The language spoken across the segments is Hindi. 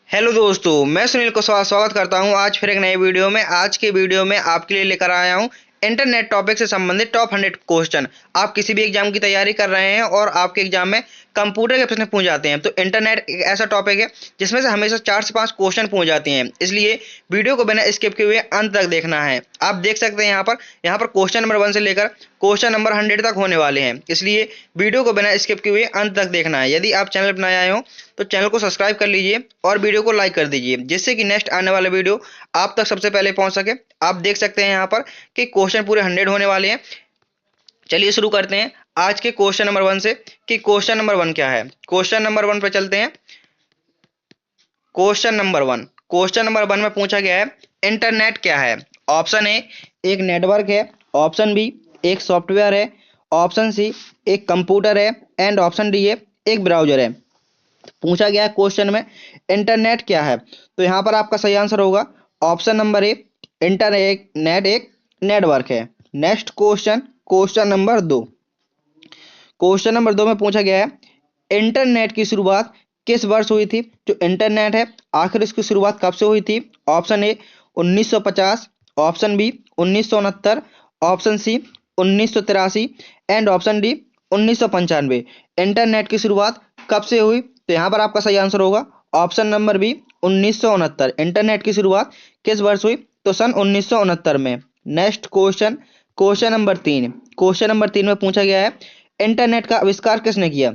हेलो दोस्तों, मैं सुनील कुशवाहा स्वागत करता हूं आज फिर एक नए वीडियो में। आज के वीडियो में आपके लिए लेकर आया हूं इंटरनेट टॉपिक से संबंधित टॉप 100 क्वेश्चन। आप किसी भी एग्जाम की तैयारी कर रहे हैं और आपके एग्जाम में कंप्यूटर के प्रश्न पूछ जाते हैं, तो इंटरनेट एक ऐसा टॉपिक है जिसमें से हमेशा 4 से 5 क्वेश्चन पूछ जाते हैं। इसलिए वीडियो को बिना स्किप किए हुए अंत तक देखना है। आप देख सकते हैं यहाँ पर क्वेश्चन नंबर 1 से लेकर क्वेश्चन नंबर 100 तक होने वाले हैं, इसलिए वीडियो को बिना स्किप किए हुए अंत तक देखना है। यदि आप चैनल पर नए आए हो तो चैनल को सब्सक्राइब कर लीजिए और वीडियो को लाइक कर दीजिए, जिससे कि नेक्स्ट आने वाले वीडियो आप तक सबसे पहले पहुंच सके। आप देख सकते हैं यहाँ पर कि क्वेश्चन पूरे 100 होने वाले हैं। चलिए शुरू करते हैं आज के क्वेश्चन नंबर 1 से कि क्वेश्चन नंबर 1 क्या है। क्वेश्चन नंबर 1 पे चलते हैं। क्वेश्चन नंबर 1 में पूछा गया है इंटरनेट क्या है। ऑप्शन ए एक नेटवर्क है, ऑप्शन बी एक सॉफ्टवेयर है, ऑप्शन सी एक कंप्यूटर है एंड ऑप्शन डी है एक ब्राउजर है। पूछा गया है क्वेश्चन में इंटरनेट क्या है, तो यहाँ पर आपका सही आंसर होगा ऑप्शन नंबर ए, इंटरनेट एक नेटवर्क है। नेक्स्ट क्वेश्चन, क्वेश्चन नंबर 2 में पूछा गया है इंटरनेट की शुरुआत किस वर्ष हुई थी। जो इंटरनेट है आखिर इसकी शुरुआत कब से हुई थी। Option A 1950, option B 1969, option C 1983 and option D 1995। Internet की शुरुआत कब से हुई, तो यहाँ पर आपका सही आंसर होगा ऑप्शन नंबर बी 1969। इंटरनेट की शुरुआत किस वर्ष हुई, तो सन 1969 में। नेक्स्ट क्वेश्चन, क्वेश्चन नंबर 3 में पूछा गया है इंटरनेट का आविष्कार किसने किया।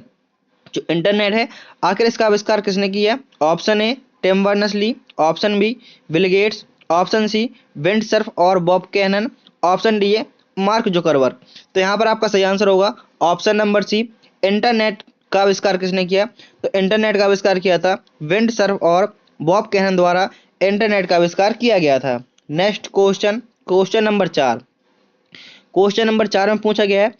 जो इंटरनेट है आखिर इसका आविष्कार किसने किया। Option A Tim Berners-Lee, option B Bill Gates, option C Vint Cerf और बॉब कैनन, ऑप्शन डी है मार्क जुकरबर्ग। तो यहाँ पर आपका सही आंसर होगा ऑप्शन नंबर सी, इंटरनेट का आविष्कार किसने किया, तो इंटरनेट का आविष्कार किया था विंड सर्फ और बॉब कैनन द्वारा इंटरनेट का आविष्कार किया गया था। नेक्स्ट क्वेश्चन, क्वेश्चन नंबर 4 में पूछा गया है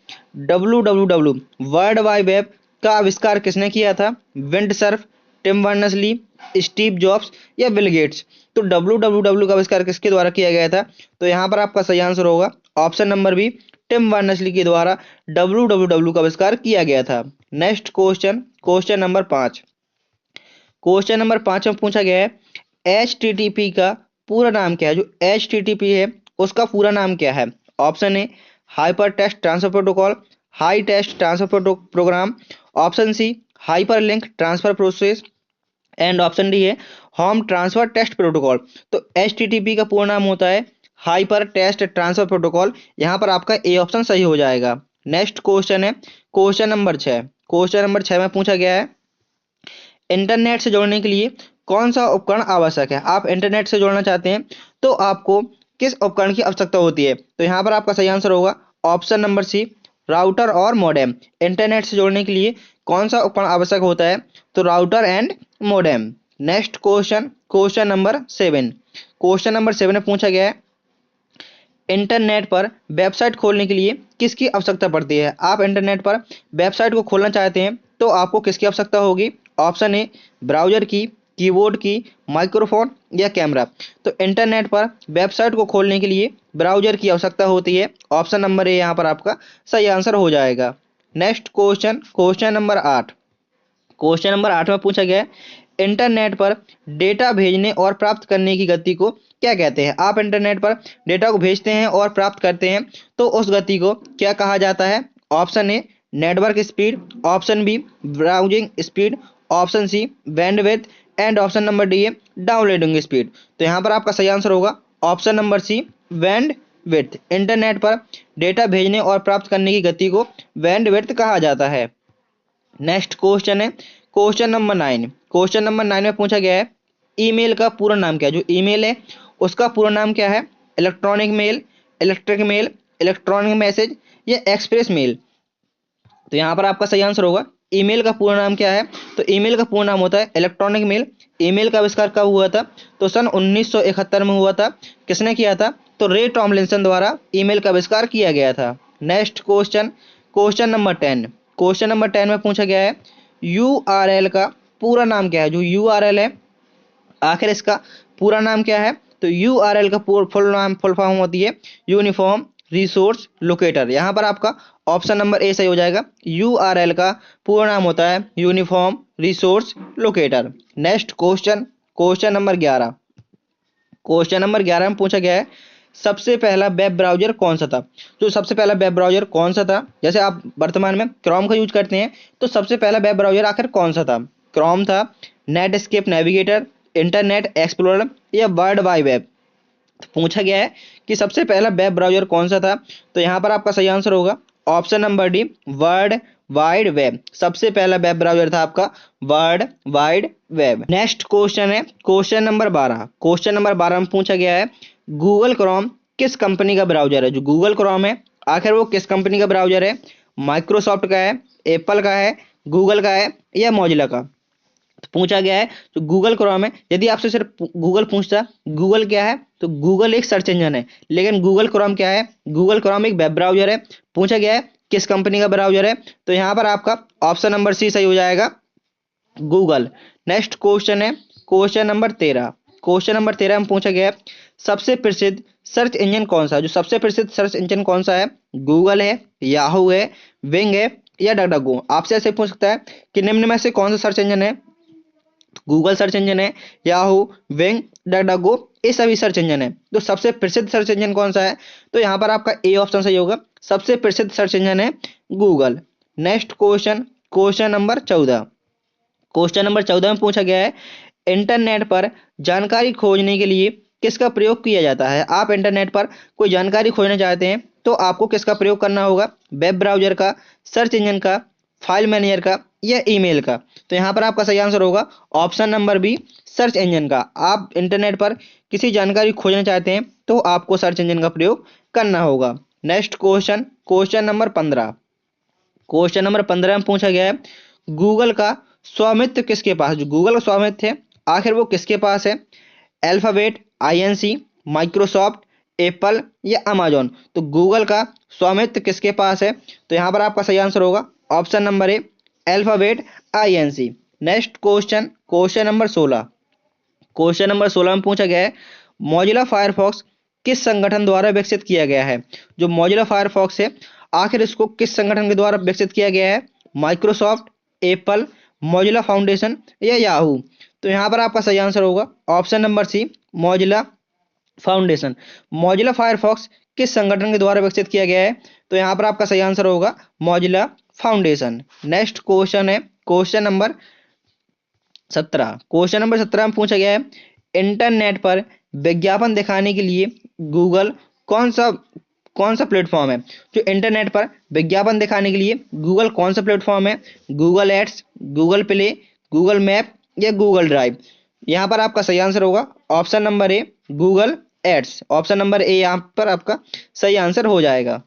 www वर्ल्ड वाइड वेब का आविष्कार किसने किया था। Vint Cerf, Tim Berners-Lee, Steve Jobs या बिल गेट्स। तो www का आविष्कार किसके द्वारा किया गया था, तो यहाँ पर आपका सही आंसर होगा option number B, Tim Berners-Lee के द्वारा www का आविष्कार किया गया था। नेक्स्ट क्वेश्चन, क्वेश्चन नंबर 5 में पूछा गया है HTTP का पूरा नाम क्या है। जो HTTP है उसका पूरा नाम क्या है। Option A hyper text transfer protocol, high text transfer program, option C hyper link transfer process and option D है होम ट्रांसफर टेक्स्ट प्रोटोकॉल। तो HTTP का पूरा नाम होता है हाइपर टेक्स्ट ट्रांसफर प्रोटोकॉल। यहाँ पर आपका ए ऑप्शन सही हो जाएगा। नेक्स्ट क्वेश्चन है क्वेश्चन नंबर 6 में पूछा गया है इंटरनेट से जोड़ने के लिए कौन सा उपकरण आवश्यक है। आप इंटरनेट से जोड़ना चाहते हैं तो आपको किस उपकरण की आवश्यकता होती है, तो यहाँ पर आपका सही आंसर होगा ऑप्शन नंबर सी, राउटर और मॉडेम। इंटरनेट से जोड़ने के लिए कौन सा उपकरण आवश्यक होता है, तो router and modem. Next question number 7 में पूछा गया है इंटरनेट पर वेबसाइट खोलने के लिए किसकी आवश्यकता पड़ती है। आप इंटरनेट पर वेबसाइट को खोलना चाहते हैं तो आपको किसकी आवश्यकता होगी। ऑप्शन ए ब्राउजर की, कीबोर्ड की, माइक्रोफोन या कैमरा। तो इंटरनेट पर वेबसाइट को खोलने के लिए ब्राउजर की आवश्यकता होती है। ऑप्शन नंबर ए यहाँ पर आपका सही आंसर हो जाएगा। नेक्स्ट क्वेश्चन नंबर 8 में पूछा गया है इंटरनेट पर डेटा भेजने और प्राप्त करने की गति को क्या कहते हैं। आप इंटरनेट पर डेटा को भेजते हैं और प्राप्त करते हैं तो उस गति को क्या कहा जाता है। Option A network speed, option B browsing speed, option C bandwidth and option number D है डाउनलोडिंग स्पीड। तो यहाँ पर आपका सही आंसर होगा option number C bandwidth. Internet पर डेटा भेजने और प्राप्त करने की गति को बैंडविड्थ कहा जाता है। नेक्स्ट क्वेश्चन है क्वेश्चन नंबर 9 में पूछा गया है ईमेल का पूरा नाम क्या है। जो ईमेल है उसका पूरा नाम क्या है। Electronic mail, electric mail, electronic message या एक्सप्रेस मेल। तो यहाँ पर आपका सही आंसर होगा ईमेल का पूरा नाम क्या है, तो ईमेल का पूरा नाम होता है इलेक्ट्रॉनिक मेल। ईमेल का आविष्कार कब हुआ था, तो सन 1971 में हुआ था। किसने किया था, तो रे टॉमलिंसन द्वारा ईमेल का आविष्कार किया गया था। नेक्स्ट क्वेश्चन नंबर 10 में पूछा गया है URL का पूरा नाम क्या है। जो URL है आखिर इसका पूरा नाम क्या है, तो URL का फुल फॉर्म होती है यूनिफॉर्म रिसोर्स लोकेटर। यहाँ पर आपका ऑप्शन नंबर ए सही हो जाएगा। URL का पूरा नाम होता है uniform resource locator. Next question number 11। Question number 11 में पूछा गया है सबसे पहला वेब ब्राउज़र कौन सा था? तो सबसे पहला वेब ब्राउज़र कौन सा था? जैसे आप वर्तमान में क्रोम का यूज़ करते हैं, तो सबसे पहला वेब ब्राउज़र आखिर कौन सा था? क्रोम था, नेटस्केप नेविगेटर, इंटरनेट एक्सप्लोरर या वर्ल्ड वाइड वेब? तो पूछा गया है कि सबसे पहला वेब ब्राउज़र कौन सा था? तो यहाँ पर आपका सही आंसर होगा option number D, world wide web. सबसे पहला वेब ब्राउज़र था आपका world wide web. Next question है क्वेश्चन नंबर 12। क्वेश्चन नंबर 12 में पूछा गया है गूगल क्रोम किस कंपनी का ब्राउज़र है? जो गूगल क्रोम है आखिर वो किस कंपनी का ब्राउज़र है? माइक्रोसॉफ्ट का है, एप्पल का है, गूगल का है या मोजिला का? तो पूछा गया है तो गूगल क्रोम है। यदि आपसे सिर्फ गूगल पूछता गूगल क्या है, तो गूगल एक सर्च इंजन है, लेकिन गूगल क्रोम क्या है? गूगल क्रोम एक वेब ब्राउज़र है। पूछा गया है किस कंपनी का ब्राउज़र है, तो यहाँ पर आपका ऑप्शन नंबर सी सही हो जाएगा, गूगल। नेक्स्ट क्वेश्चन है क्वेश्चन नंबर 13। क्वेश्चन नंबर 13 में पूछा गया है सबसे प्रसिद्ध सर्च इंजन कौन सा है? जो सबसे प्रसिद्ध सर्च इंजन कौन सा है? गूगल है, याहू है, विंग है या डकडकगो? आपसे ऐसे पूछ सकता है कि निम्न में से कौन सा सर्च इंजन है? गूगल सर्च इंजन है, याहू, विंग, डकडकगो, ये सभी सर्च इंजन है। तो सबसे प्रसिद्ध सर्च इंजन कौन सा है? तो यहाँ पर आपका ए ऑप्शन सही होगा, सबसे प्रसिद्ध सर्च इंजन है Google. Next question question number 14। Question number 14 में पूछा गया है इंटरनेट पर जानकारी खोजने के लिए किसका प्रयोग किया जाता है? आप इंटरनेट पर कोई जानकारी खोजना चाहते हैं तो आपको किसका प्रयोग करना होगा? वेब ब्राउज़र का, सर्च इंजन का, फाइल मैनेजर का या ईमेल का? तो यहाँ पर आपका सही आंसर होगा option number B, search engine का। आप इंटरनेट पर किसी जानकारी खोजना चाहते हैं तो आपको सर्च इंजन का प्रयोग करना होगा। Next question question number 15। Question number 15 में पूछा गया है गूगल का स्वामित्व किसके पास? जो गूगल का स्वामित्व है आखिर वो किसके पास है? अल्फाबेट, आईएनसी, माइक्रोसॉफ्ट, एप्पल या अमेजोन? तो गूगल का स्वामित्व किसके पास है? तो यहाँ पर आपका सही आंसर होगा ऑप्शन नंबर ए, alphabet, INC. Next question question number 16। Question number 16 में पूछा गया है मोजिला फायरफॉक्स किस संगठन द्वारा विकसित किया गया है? जो मोजिला फायरफॉक्स है आखिर इसको किस संगठन के द्वारा विकसित किया गया है? माइक्रोसॉफ्ट, एप्पल, मोजिला फाउंडेशन या याहू? तो यहाँ पर आपका सही आंसर होगा option number C, Mozilla Foundation. Mozilla Firefox किस संगठन के द्वारा विकसित किया गया है? तो यहाँ पर आपका सही आंसर होगा मोजिला फाउंडेशन। नेक्स्ट क्वेश्चन है क्वेश्चन नंबर 17। क्वेश्चन नंबर 17 में पूछा गया है इंटरनेट पर विज्ञापन दिखाने के लिए गूगल कौन सा प्लेटफॉर्म है? जो इंटरनेट पर विज्ञापन दिखाने के लिए गूगल कौन सा प्लेटफॉर्म है? Google ads, Google Play, Google map या गूगल ड्राइव? यहाँ पर आपका सही आंसर होगा option number A, Google ads. Option number A यहाँ पर आपका सही आंसर हो जाएगा।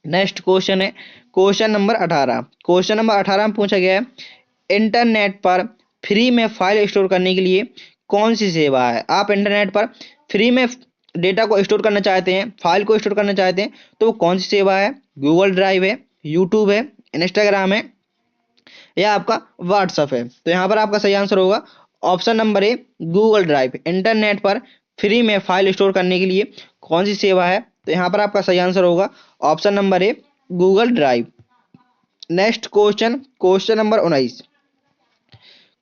नेक्स्ट क्वेश्चन है क्वेश्चन नंबर 18। क्वेश्चन नंबर 18 में पूछा गया है इंटरनेट पर फ्री में फाइल स्टोर करने के लिए कौन सी सेवा है? आप इंटरनेट पर फ्री में डेटा को स्टोर करना चाहते हैं, फाइल को स्टोर करना चाहते हैं, तो वो कौन सी सेवा है? गूगल ड्राइव है, यूट्यूब है, इंस्टाग्राम है या आपका व्हाट्सअप है? तो यहाँ पर आपका सही आंसर होगा option number A, Google drive. Internet पर फ्री में फाइल स्टोर करने के लिए कौन सी सेवा है? तो यहाँ पर आपका सही आंसर होगा option number A, Google drive. Next question question number 19।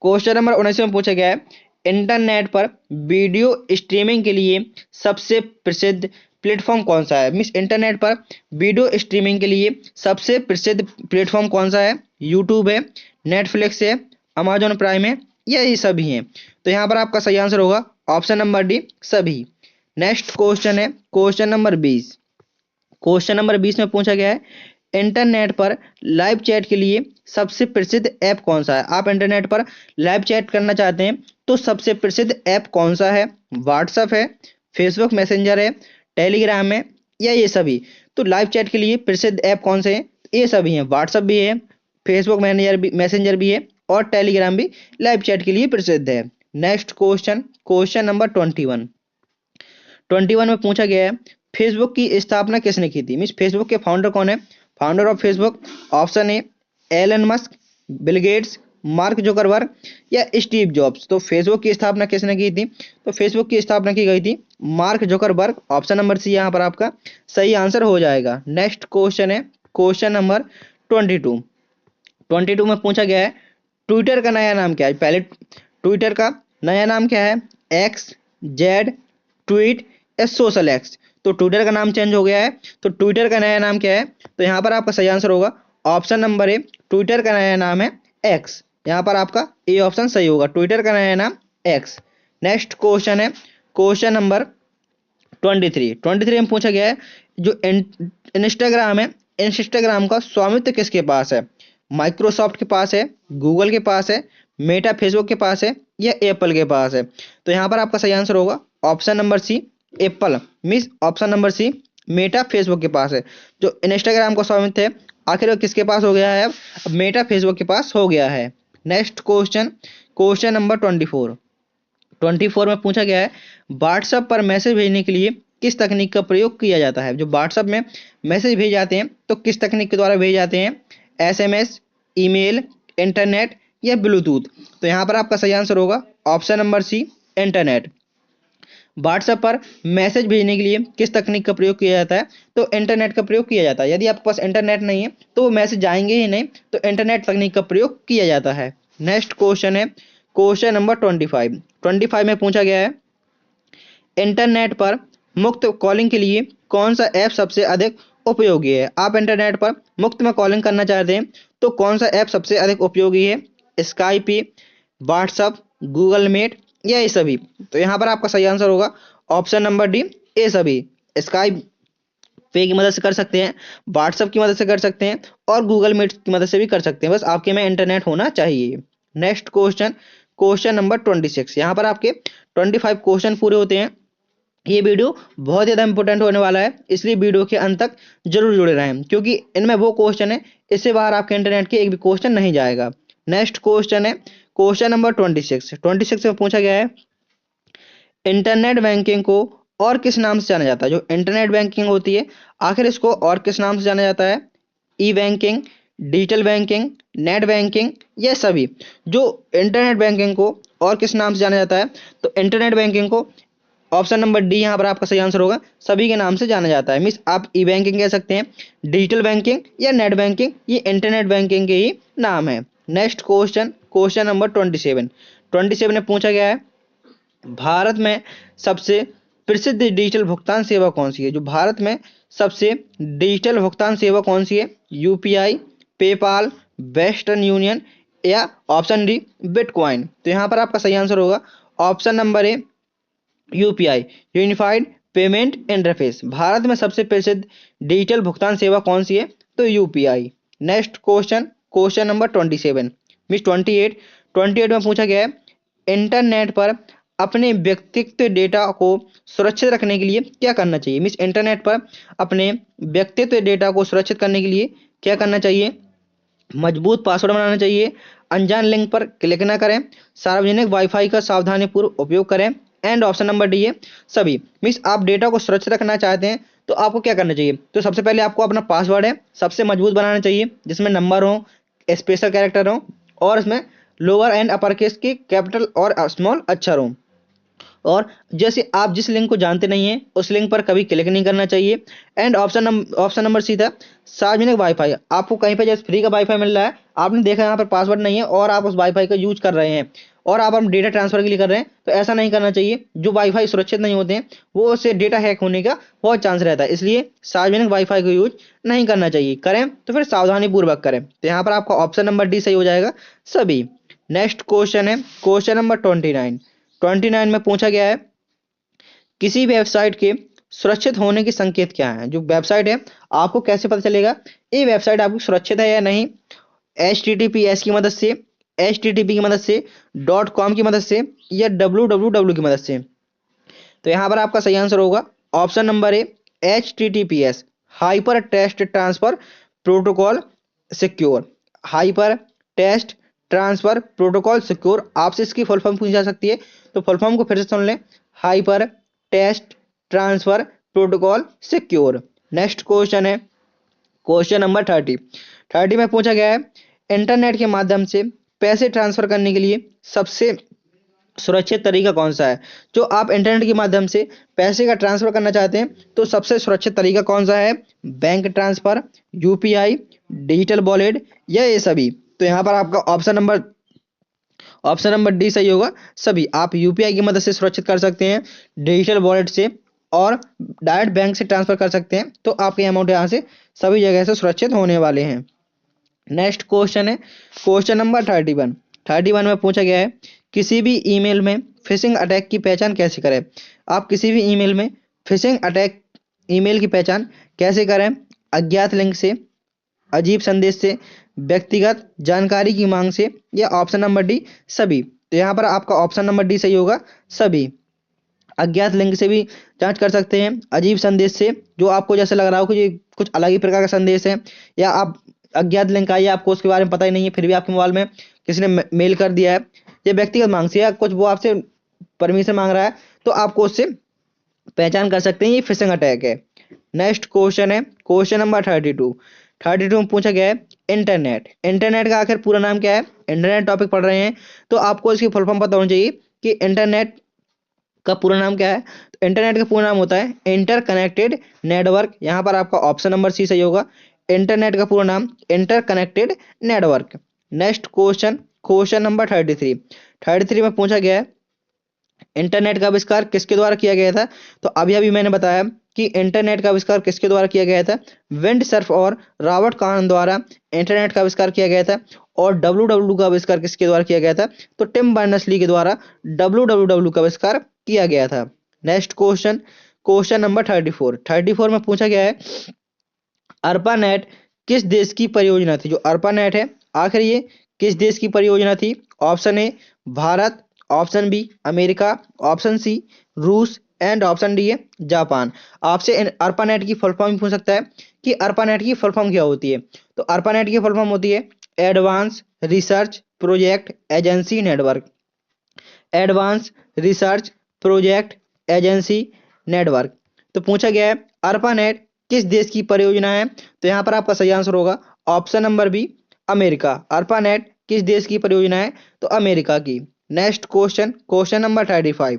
Question number 19 में पूछा गया है इंटरनेट पर वीडियो स्ट्रीमिंग के लिए सबसे प्रसिद्ध प्लेटफॉर्म कौन सा है? मीन्स इंटरनेट पर वीडियो स्ट्रीमिंग के लिए सबसे प्रसिद्ध प्लेटफॉर्म कौन सा है? यूट्यूब है, नेटफ्लिक्स है, अमेजोन प्राइम है या ये सभी हैं? तो यहाँ पर आपका सही आंसर होगा ऑप्शन नंबर डी, सभी। नेक्स्ट क्वेश्चन है क्वेश्चन नंबर 20। क्वेश्चन नंबर 20 में पूछा गया है इंटरनेट पर लाइव चैट के लिए सबसे प्रसिद्ध ऐप कौन सा है? आप इंटरनेट पर लाइव चैट करना चाहते हैं तो सबसे प्रसिद्ध ऐप कौन सा है? व्हाट्सएप है, फेसबुक मैसेंजर है, टेलीग्राम है या ये सभी? तो लाइव चैट के लिए प्रसिद्ध ऐप कौन से हैं? ये सभी हैं, व्हाट्सएप भी है, फेसबुक मैसेंजर भी है और टेलीग्राम भी लाइव चैट के लिए प्रसिद्ध है। Next question question number 21। 21 में पूछा गया है फेसबुक की स्थापना किसने की थी? मीन्स फेसबुक के फाउंडर कौन है? Founder of Facebook option A, Elon Musk, Bill Gates, Mark Zuckerberg या स्टीव जॉब्स? तो फेसबुक की स्थापना किसने की थी? तो फेसबुक की स्थापना की गई थी Mark Zuckerberg. Option number C यहाँ पर आपका सही आंसर हो जाएगा। नेक्स्ट क्वेश्चन है क्वेश्चन नंबर 22। 22 में पूछा गया है ट्विटर का नया नाम क्या है? पहले ट्विटर का नया नाम क्या है? एक्स, जेड, ट्वीट या सोशल एक्स। तो ट्विटर का नाम चेंज हो गया है, तो ट्विटर का नया नाम क्या है? तो यहाँ पर आपका सही आंसर होगा ऑप्शन नंबर ए, ट्विटर का नया नाम है एक्स। यहाँ पर आपका ए ऑप्शन सही होगा, ट्विटर का नया नाम एक्स। नेक्स्ट क्वेश्चन है क्वेश्चन नंबर 23 में पूछा गया है जो इंस्टाग्राम है, इंस्टाग्राम का स्वामित्व किसके पास है? माइक्रोसॉफ्ट के पास है, गूगल के पास है, मेटा फेसबुक के पास है या एप्पल के पास है? तो यहाँ पर आपका सही आंसर होगा option number C, Apple. Miss option number C, Meta Facebook के पास है। जो इंस्टाग्राम का स्वामित्व है आखिर वो किसके पास हो गया है? अब मेटा फेसबुक के पास हो गया है। नेक्स्ट क्वेश्चन, क्वेश्चन नंबर 24 में पूछा गया है व्हाट्सएप पर मैसेज भेजने के लिए किस तकनीक का प्रयोग किया जाता है? जो व्हाट्सएप में मैसेज भेज जाते हैं तो किस तकनीक के द्वारा भेजे जाते हैं? एसएमएस, ईमेल, इंटरनेट या ब्लूटूथ? तो यहाँ पर आपका सही आंसर होगा option number C, internet. WhatsApp पर मैसेज भेजने के लिए किस तकनीक का प्रयोग किया जाता है? तो इंटरनेट का प्रयोग किया जाता है। यदि आपके पास इंटरनेट नहीं है तो वो मैसेज जाएंगे ही नहीं, तो इंटरनेट तकनीक का प्रयोग किया जाता है। नेक्स्ट क्वेश्चन है क्वेश्चन नंबर 25 में पूछा गया है इंटरनेट पर मुफ्त कॉलिंग के लिए कौन सा ऐप सबसे अधिक उपयोगी है? आप इंटरनेट पर मुफ्त में कॉलिंग करना चाहते हैं तो कौन सा ऐप सबसे अधिक उपयोगी है? स्काइप, व्हाट्सएप, गूगल मीट या ये सभी? तो यहाँ पर आपका सही आंसर होगा ऑप्शन नंबर डी, ये सभी। स्काइप पे की मदद से कर सकते हैं, व्हाट्सएप की मदद से कर सकते हैं और गूगल मीट की मदद से भी कर सकते हैं, बस आपके में इंटरनेट होना चाहिए। Next question, question number 26। यहाँ पर आपके 25 क्वेश्चन पूरे होते हैं। ये वीडियो बहुत ज़्यादा इंपॉर्टेंट होने वाला है, इसलिए वीडियो के अंत तक जरूर जुड़े रहें क्योंकि इनमें वो क्वेश्चन है इससे बाहर आपके इंटरनेट के एक भी क्वेश्चन नहीं जाएगा। नेक्स्ट क्वेश्चन है क्वेश्चन नंबर 26 में पूछा गया है इंटरनेट बैंकिंग को और किस नाम से जाना जाता है? जो इंटरनेट बैंकिंग होती है आखिर इसको और किस नाम से जाना जाता है? E banking, digital banking, net banking या सभी? जो इंटरनेट बैंकिंग को और किस नाम से जाना जाता है? तो इंटरनेट बैंकिंग को ऑप्शन नंबर डी यहाँ पर आपका सही आंसर होगा, सभी के नाम से जाना जाता है। मीन्स आप ई बैंकिंग कह सकते हैं, डिजिटल बैंकिंग या नेट बैंकिंग, ये इंटरनेट बैंकिंग के ही नाम है। नेक्स्ट क्वेश्चन, क्वेश्चन नंबर 27 में पूछा गया है भारत में सबसे प्रसिद्ध डिजिटल भुगतान सेवा कौन सी है? जो भारत में सबसे डिजिटल भुगतान सेवा कौन सी है? यूपीआई, पेपाल, वेस्टर्न यूनियन या ऑप्शन डी बिटकॉइन? तो यहाँ पर आपका सही आंसर होगा ऑप्शन नंबर ए, UPI, unified payment interface. Bharat में सबसे प्रसिद्ध डिजिटल भुगतान सेवा कौन सी है? तो UPI. Next question, question number 27 means 28 में पूछा गया है इंटरनेट पर अपने व्यक्तिगत डेटा को सुरक्षित रखने के लिए क्या करना चाहिए? मीन्स इंटरनेट पर अपने व्यक्तिगत डेटा को सुरक्षित करने के लिए क्या करना चाहिए? मजबूत पासवर्ड बनाना चाहिए, अनजान लिंक पर क्लिक ना करें, सार्वजनिक वाईफाई का सावधानीपूर्वक उपयोग करें एंड ऑप्शन नंबर डी है सभी। मीन्स आप डेटा को सुरक्षित रखना चाहते हैं तो आपको क्या करना चाहिए? तो सबसे पहले आपको अपना पासवर्ड है सबसे मजबूत बनाना चाहिए जिसमें नंबर हो, स्पेशल कैरेक्टर हो और इसमें लोअर एंड अपर केस के कैपिटल और स्मॉल अक्षर हो। और जैसे आप जिस लिंक को जानते नहीं हैं उस लिंक पर कभी क्लिक नहीं करना चाहिए। एंड ऑप्शन नंबर सी था सार्वजनिक वाईफाई। आपको कहीं पर जैसे फ्री का वाईफाई मिल रहा है, आपने देखा यहाँ पर पासवर्ड नहीं है और आप उस वाईफाई का यूज कर रहे हैं और आप हम डेटा ट्रांसफर के लिए कर रहे हैं, तो ऐसा नहीं करना चाहिए। जो वाईफाई सुरक्षित नहीं होते हैं वो उससे डेटा हैक होने का बहुत चांस रहता है, इसलिए सार्वजनिक वाईफाई का यूज नहीं करना चाहिए। करें तो फिर सावधानी पूर्वक करें। तो यहाँ पर आपका ऑप्शन नंबर डी सही हो जाएगा सभी। नेक्स्ट क्वेश्चन है क्वेश्चन नंबर 29 में पूछा गया है किसी वेबसाइट के सुरक्षित होने के संकेत क्या है? जो वेबसाइट है आपको कैसे पता चलेगा ये वेबसाइट आपकी सुरक्षित है या नहीं? HTTPS की मदद से, HTTP की मदद से, .com की मदद से या www की मदद से? तो यहाँ पर आपका सही आंसर होगा option number A, HTTPS, hyper test transfer protocol secure. Hyper test transfer protocol secure, आपसे इसकी फुल फॉर्म पूछी जा सकती है, तो फुल फॉर्म को फिर से सुन लें, hyper test transfer protocol secure. Next question है क्वेश्चन नंबर 30 में पूछा गया है इंटरनेट के माध्यम से पैसे ट्रांसफर करने के लिए सबसे सुरक्षित तरीका कौन सा है? जो आप इंटरनेट के माध्यम से पैसे का ट्रांसफर करना चाहते हैं तो सबसे सुरक्षित तरीका कौन सा है? Bank transfer, UPI, digital wallet या ये सभी? तो यहाँ पर आपका option number option number D सही होगा सभी। आप यूपीआई की मदद से सुरक्षित कर सकते हैं, डिजिटल वॉलेट से और डायरेक्ट बैंक से ट्रांसफर कर सकते हैं, तो आपके अमाउंट यहाँ से सभी जगह से सुरक्षित होने वाले हैं। नेक्स्ट क्वेश्चन है क्वेश्चन नंबर 31। 31 में पूछा गया है किसी भी ईमेल में फिशिंग अटैक की पहचान कैसे करें। आप किसी भी ईमेल में फिशिंग अटैक ईमेल की पहचान कैसे करें। अज्ञात लिंक से, अजीब संदेश से, व्यक्तिगत जानकारी की मांग से, या ऑप्शन नंबर डी सभी। तो यहाँ पर आपका ऑप्शन नंबर डी सही होगा सभी। अज्ञात लिंक से भी जांच कर सकते हैं, अजीब संदेश से जो आपको जैसे लग रहा हो कि ये कुछ अलग ही प्रकार का संदेश है, या आप अज्ञात लिंक आई आपको उसके बारे में पता ही नहीं है फिर भी आपके मोबाइल में किसी ने मेल कर दिया है, या व्यक्तिगत मांग से, या कुछ वो आपसे परमिशन मांग रहा है, तो आपको उससे पहचान कर सकते हैं ये फिशिंग अटैक है। नेक्स्ट क्वेश्चन है क्वेश्चन नंबर 32। 32 में पूछा गया है इंटरनेट। इंटरनेट का आखिर पूरा नाम क्या है। इंटरनेट टॉपिक पढ़ रहे हैं तो आपको इसकी फुल फॉर्म पता होनी चाहिए कि इंटरनेट का पूरा नाम क्या है। तो इंटरनेट का पूरा नाम होता है इंटर कनेक्टेड नेटवर्क। यहाँ पर आपका ऑप्शन नंबर सी सही होगा। इंटरनेट का पूरा नाम inter connected network. Next question question number 33। 33 में पूछा गया है इंटरनेट का आविष्कार किसके द्वारा किया गया था। तो अभी अभी मैंने बताया कि इंटरनेट का आविष्कार किसके द्वारा किया गया था। विंड सर्फ और रॉबर्ट कॉन द्वारा इंटरनेट का आविष्कार किया गया था। और डब्ल्यू का आविष्कार किसके द्वारा किया गया था। तो टिम बर्नर्स-ली के द्वारा डब्ल्यू का आविष्कार किया गया था। Next question question number 34। 34 में पूछा गया है अर्पानेट किस देश की परियोजना थी। जो अर्पानेट है आखिर ये किस देश की परियोजना थी। Option A Bharat, option B America, option C रूस एंड ऑप्शन डी है जापान। आपसे अर्पानेट की फुल फॉर्म पूछ सकता है कि अर्पानेट की फुल फॉर्म क्या होती है। तो अर्पानेट की फुल फॉर्म होती है advance research project agency network. Advance research project agency network. तो पूछा गया है अर्पानेट किस देश की परियोजना है। तो यहाँ पर आपका सही आंसर होगा option number B America. ARPANET किस देश की परियोजना है। तो अमेरिका की। Next question question number 35।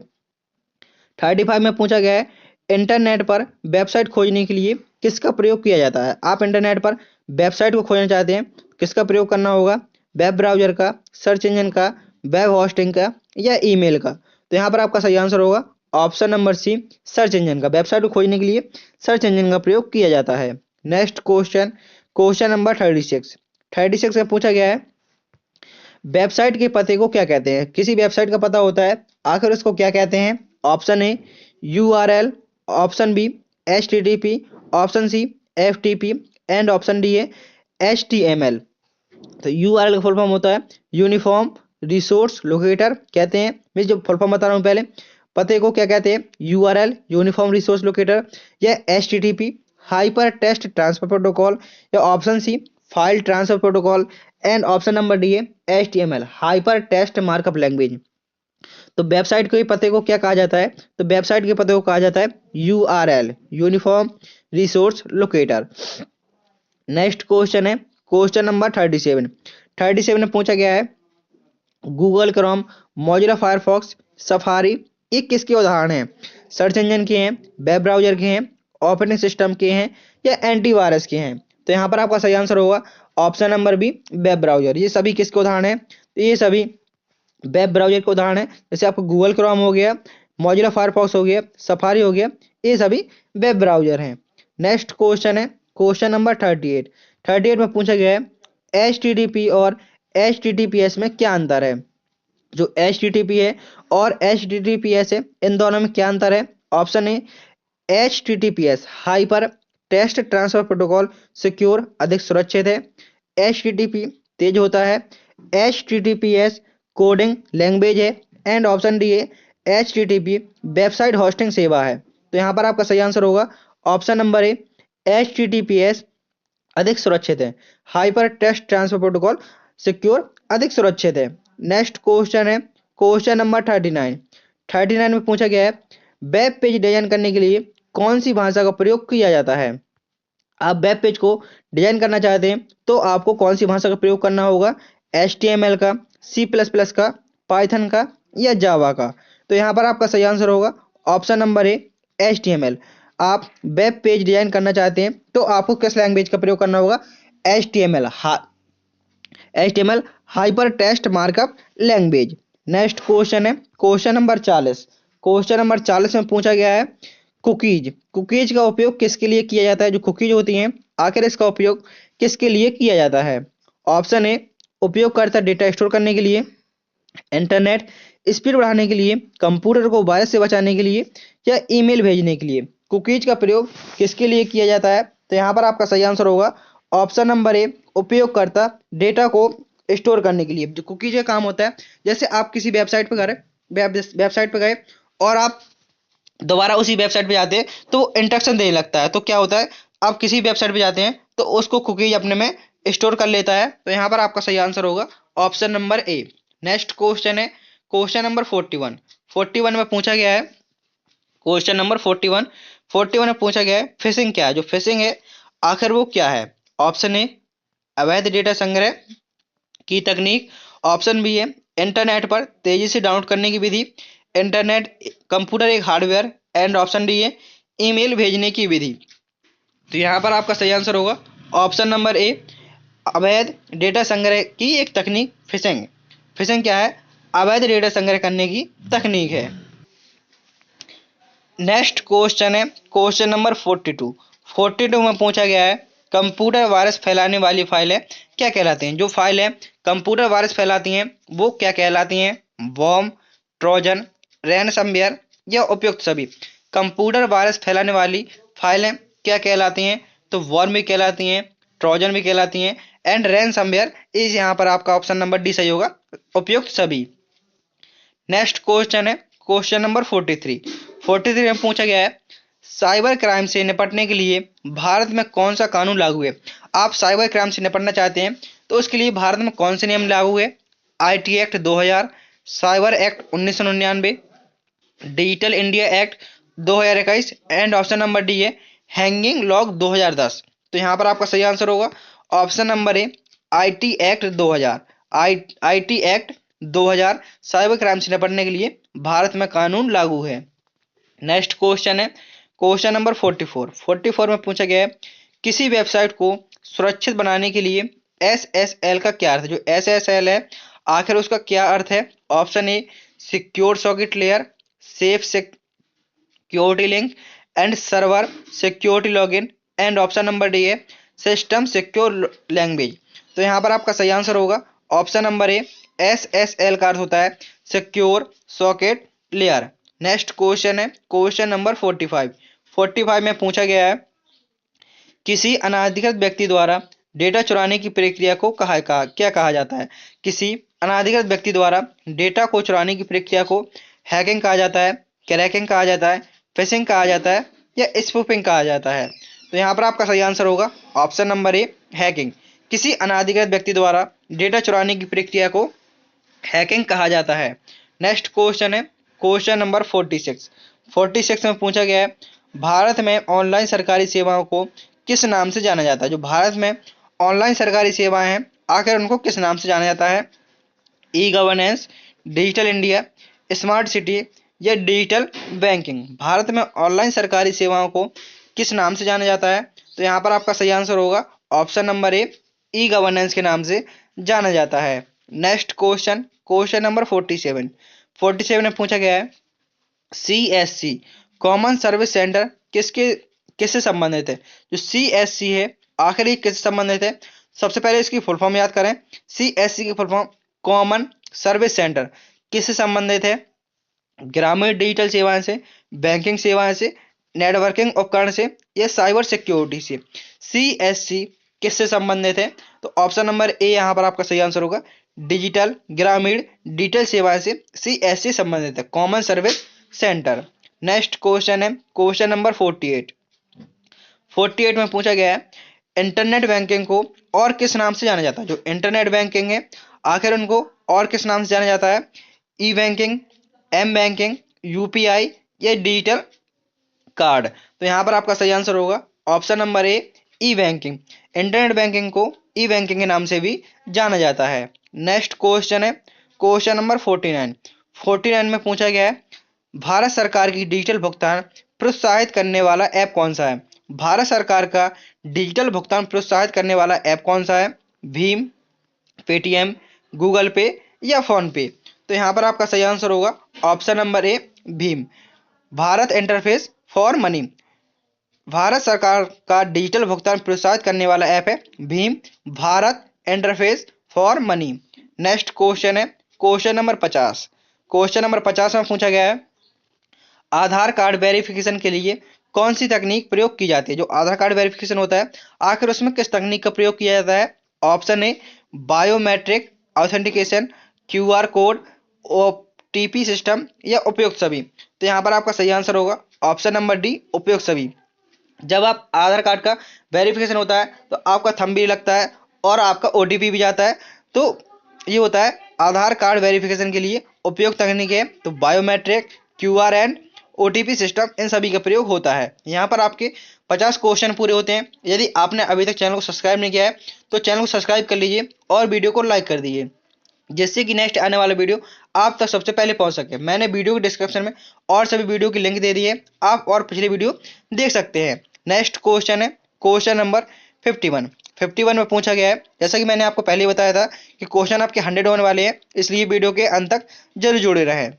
35 में पूछा गया है इंटरनेट पर वेबसाइट खोजने के लिए किसका प्रयोग किया जाता है। आप इंटरनेट पर वेबसाइट को खोजना चाहते हैं किसका प्रयोग करना होगा। वेब ब्राउजर का, सर्च इंजन का, वेब होस्टिंग का, या ईमेल का। तो यहाँ पर आपका सही आंसर होगा option number C search engine का। वेबसाइट को खोजने के लिए सर्च इंजन का प्रयोग किया जाता है। Next question question number 36। 36 में पूछा गया है वेबसाइट के पते को क्या कहते हैं। किसी वेबसाइट का पता होता है आखिर उसको क्या कहते हैं। Option A URL, option B HTTP, option C FTP and option D है HTML। तो URL का फुल फॉर्म होता है यूनिफॉर्म रिसोर्स लोकेटर कहते हैं। मैं जो फुल फॉर्म बता रहा हूँ पहले, पते को क्या कहते हैं URL यूनिफॉर्म रिसोर्स लोकेटर, या HTTP hyper text transfer protocol, या option C file transfer protocol and option number D है HTML hyper text markup language. तो वेबसाइट के पते को क्या कहा जाता है। तो वेबसाइट के पते को कहा जाता है URL uniform resource locator. Next question है क्वेश्चन नंबर 37। 37 में पूछा गया है Google Chrome, Mozilla Firefox, safari ये किसके उदाहरण हैं। सर्च इंजन के हैं, वेब ब्राउजर के हैं, ऑपरेटिंग सिस्टम के हैं, या एंटीवायरस के हैं। तो यहाँ पर आपका सही आंसर होगा option number B web browser. ये सभी किसके उदाहरण हैं। तो ये सभी वेब ब्राउजर के उदाहरण है। जैसे आपको गूगल क्रोम हो गया, मोजिला फायरफॉक्स हो गया, सफारी हो गया, ये सभी वेब ब्राउजर हैं। नेक्स्ट क्वेश्चन है क्वेश्चन नंबर 38। 38 में पूछा गया है HTTP और HTTPS में क्या अंतर है। जो HTTP है और HTTPS है इन दोनों में क्या अंतर है। ऑप्शन ए HTTPS hyper text transfer protocol secure अधिक सुरक्षित है। HTTP तेज होता है। HTTPS कोडिंग लैंग्वेज है। एंड ऑप्शन डी है HTTP वेबसाइट होस्टिंग सेवा है। तो यहाँ पर आपका सही आंसर होगा ऑप्शन नंबर ए HTTPS अधिक सुरक्षित है। Hyper text transfer protocol secure अधिक सुरक्षित है। नेक्स्ट क्वेश्चन है क्वेश्चन नंबर 39। 39 में पूछा गया है वेब पेज डिजाइन करने के लिए कौन सी भाषा का प्रयोग किया जाता है। आप वेब पेज को डिजाइन करना चाहते हैं तो आपको कौन सी भाषा का प्रयोग करना होगा। HTML का, C++ का, पाइथन का, या जावा का। तो यहाँ पर आपका सही आंसर होगा ऑप्शन नंबर ए HTML। आप वेब पेज डिजाइन करना चाहते हैं तो आपको किस लैंग्वेज का प्रयोग करना होगा। HTML HTML hyper text markup language. Next question है क्वेश्चन नंबर 40। क्वेश्चन नंबर 40 में पूछा गया है कुकीज। कुकीज का उपयोग किसके लिए किया जाता है? जो कुकीज होती हैं आखिर इसका उपयोग किसके लिए किया जाता है? ऑप्शन ए उपयोगकर्ता डेटा स्टोर करने के लिए, इंटरनेट स्पीड बढ़ाने के लिए, कंप्यूटर को वायरस से बचाने के लिए, या ईमेल भेजने के लिए। कुकीज का प्रयोग किसके लिए किया जाता है? तो यहाँ पर आपका सही आंसर होगा ऑप्शन नंबर ए उपयोगकर्ता डेटा को स्टोर करने के लिए। जो कुकीज का काम होता है, जैसे आप किसी वेबसाइट पर गए, वेबसाइट पर गए और आप दोबारा उसी वेबसाइट पे जाते हैं तो इंस्ट्रक्शन देने लगता है, तो क्या होता है, आप किसी वेबसाइट पे जाते हैं तो उसको कुकीज अपने में स्टोर कर लेता है। तो यहाँ पर आपका सही आंसर होगा ऑप्शन नंबर ए। नेक्स्ट क्वेश्चन है क्वेश्चन नंबर 41। 41 में पूछा गया है क्वेश्चन नंबर 41। 41 में पूछा गया है फिशिंग क्या है? जो फिशिंग है आखिर वो क्या है? ऑप्शन ए अवैध डेटा संग्रह की तकनीक, ऑप्शन बी है इंटरनेट पर तेजी से डाउनलोड करने की विधि, इंटरनेट कंप्यूटर एक हार्डवेयर, एंड ऑप्शन डी है ईमेल भेजने की विधि। तो यहाँ पर आपका सही आंसर होगा ऑप्शन नंबर ए अवैध डेटा संग्रह की एक तकनीक फिशिंग। फिशिंग क्या है? अवैध डेटा संग्रह करने की तकनीक है। नेक्स्ट क्वेश्चन है क्वेश्चन नंबर 42। 42 में पूछा गया है कंप्यूटर वायरस फैलाने वाली फाइलें क्या कहलाती हैं? जो फाइल है कंप्यूटर वायरस फैलाती हैं वो क्या कहलाती हैं? बॉम्ब, ट्रोजन, रैनसमवेयर या उपयुक्त सभी। कंप्यूटर वायरस फैलाने वाली फाइलें क्या कहलाती हैं? तो वॉर्म भी कहलाती हैं, ट्रोजन भी कहलाती हैं, एंड रैनसमवेयर इस यहाँ पर आपका ऑप्शन नंबर डी सही होगा, उपयुक्त सभी। नेक्स्ट क्वेश्चन है क्वेश्चन नंबर 43। 43 में पूछा गया है साइबर क्राइम से निपटने के लिए भारत में कौन सा कानून लागू है? आप साइबर क्राइम से निपटना चाहते हैं तो उसके लिए भारत में कौन से नियम लागू है? IT act 2000, cyber act 1999, digital India act 2021, and option number D है हैंगिंग लॉग 2010। तो यहाँ पर आपका सही आंसर होगा option number A IT act 2000। IT act 2000 cyber crime से निपटने के लिए भारत में कानून लागू है। नेक्स्ट क्वेश्चन है क्वेश्चन नंबर 44। 44 में पूछा गया है किसी वेबसाइट को सुरक्षित बनाने के लिए एसएसएल का क्या अर्थ है? जो एसएसएल है आखिर उसका क्या अर्थ है? Option A secure socket layer, safe security link, and server security login, and option number D है सिस्टम सिक्योर लैंग्वेज। तो यहाँ पर आपका सही आंसर होगा ऑप्शन नंबर ए एसएसएल का अर्थ होता है secure socket layer. Next question है क्वेश्चन नंबर 45। 45 में पूछा गया है किसी अनाधिकृत व्यक्ति द्वारा डेटा चुराने की प्रक्रिया को क्या कहा जाता है? किसी अनाधिकृत व्यक्ति द्वारा डेटा को चुराने की प्रक्रिया को हैकिंग कहा जाता है, क्रैकिंग कहा जाता है, फिशिंग कहा जाता है, या स्पूफिंग कहा जाता है। तो यहाँ पर आपका सही आंसर होगा ऑप्शन नंबर ए हैकिंग। किसी अनाधिकृत व्यक्ति द्वारा डेटा चुराने की प्रक्रिया को हैकिंग कहा जाता है। नेक्स्ट क्वेश्चन है क्वेश्चन नंबर 46। 46 में पूछा गया है भारत में ऑनलाइन सरकारी सेवाओं को किस नाम से जाना जाता है? जो भारत में ऑनलाइन सरकारी सेवाएं हैं आखिर उनको किस नाम से जाना जाता है? E governance, digital India, smart city, या डिजिटल बैंकिंग। भारत में ऑनलाइन सरकारी सेवाओं को किस नाम से जाना जाता है? तो यहाँ पर आपका सही आंसर होगा ऑप्शन नंबर ए ई गवर्नेंस के नाम से जाना जाता है। Next question question number 47। 47 में पूछा गया है सीएससी कॉमन सर्विस सेंटर किससे संबंधित है? जो सीएससी है आखिर ये किससे संबंधित है? सबसे पहले इसकी फुल फॉर्म याद करें। सीएससी की full form common service centre किससे संबंधित है? ग्रामीण डिजिटल सेवाएं से, बैंकिंग सेवाएं से, नेटवर्किंग उपकरण से, या साइबर सिक्योरिटी से। सीएससी किससे संबंधित है? तो ऑप्शन नंबर ए यहाँ पर आपका सही आंसर होगा डिजिटल ग्रामीण डिजिटल सेवाएं से सीएससी संबंधित है, common service centre. Next question है क्वेश्चन नंबर 48। 48 में पूछा गया है इंटरनेट बैंकिंग को और किस नाम से जाना जाता है? जो इंटरनेट बैंकिंग है आखिर उनको और किस नाम से जाना जाता है? E banking, M banking, UPI, या डिजिटल कार्ड। तो यहाँ पर आपका सही आंसर होगा ऑप्शन नंबर ए ई बैंकिंग। इंटरनेट बैंकिंग को ई बैंकिंग के नाम से भी जाना जाता है। नेक्स्ट क्वेश्चन है क्वेश्चन नंबर 49। 49 में पूछा गया है भारत सरकार की डिजिटल भुगतान प्रोत्साहित करने वाला ऐप कौन सा है? भारत सरकार का डिजिटल भुगतान प्रोत्साहित करने वाला ऐप कौन सा है? भीम, पेटीएम, गूगल पे या फोन पे। तो यहाँ पर आपका सही आंसर होगा option number A Bhim. Bharat interface for money, Bharat सरकार का डिजिटल भुगतान प्रोत्साहित करने वाला ऐप है Bhim Bharat interface for money. Next question है क्वेश्चन नंबर 50। क्वेश्चन नंबर 50 में पूछा गया है आधार कार्ड वेरिफिकेशन के लिए कौन सी तकनीक प्रयोग की जाती है। जो आधार कार्ड वेरिफिकेशन होता है आखिर उसमें किस तकनीक का प्रयोग किया जाता है। ऑप्शन ए biometric authentication, QR code, OTP system या उपयुक्त सभी। तो यहाँ पर आपका सही आंसर होगा ऑप्शन नंबर डी उपयुक्त सभी। जब आप आधार कार्ड का वेरिफिकेशन होता है तो आपका थंब भी लगता है और आपका ओटीपी भी जाता है। तो ये होता है आधार कार्ड वेरिफिकेशन के लिए उपयुक्त तकनीक है। तो biometric, QR and OTP system in सभी का प्रयोग होता है। यहाँ पर आपके 50 क्वेश्चन पूरे होते हैं। यदि आपने अभी तक चैनल को सब्सक्राइब नहीं किया है तो चैनल को सब्सक्राइब कर लीजिए और वीडियो को लाइक कर दीजिए, जिससे कि नेक्स्ट आने वाला वीडियो आप तक सबसे पहले पहुंच सके। मैंने वीडियो के डिस्क्रिप्शन में और सभी वीडियो की लिंक दे दी है, आप और पिछले वीडियो देख सकते हैं। नेक्स्ट क्वेश्चन है क्वेश्चन नंबर 51। 51 में पूछा गया है, जैसा कि मैंने आपको पहले बताया था कि क्वेश्चन आपके 100 होने वाले हैं, इसलिए वीडियो के अंत तक जरूर जुड़े रहें।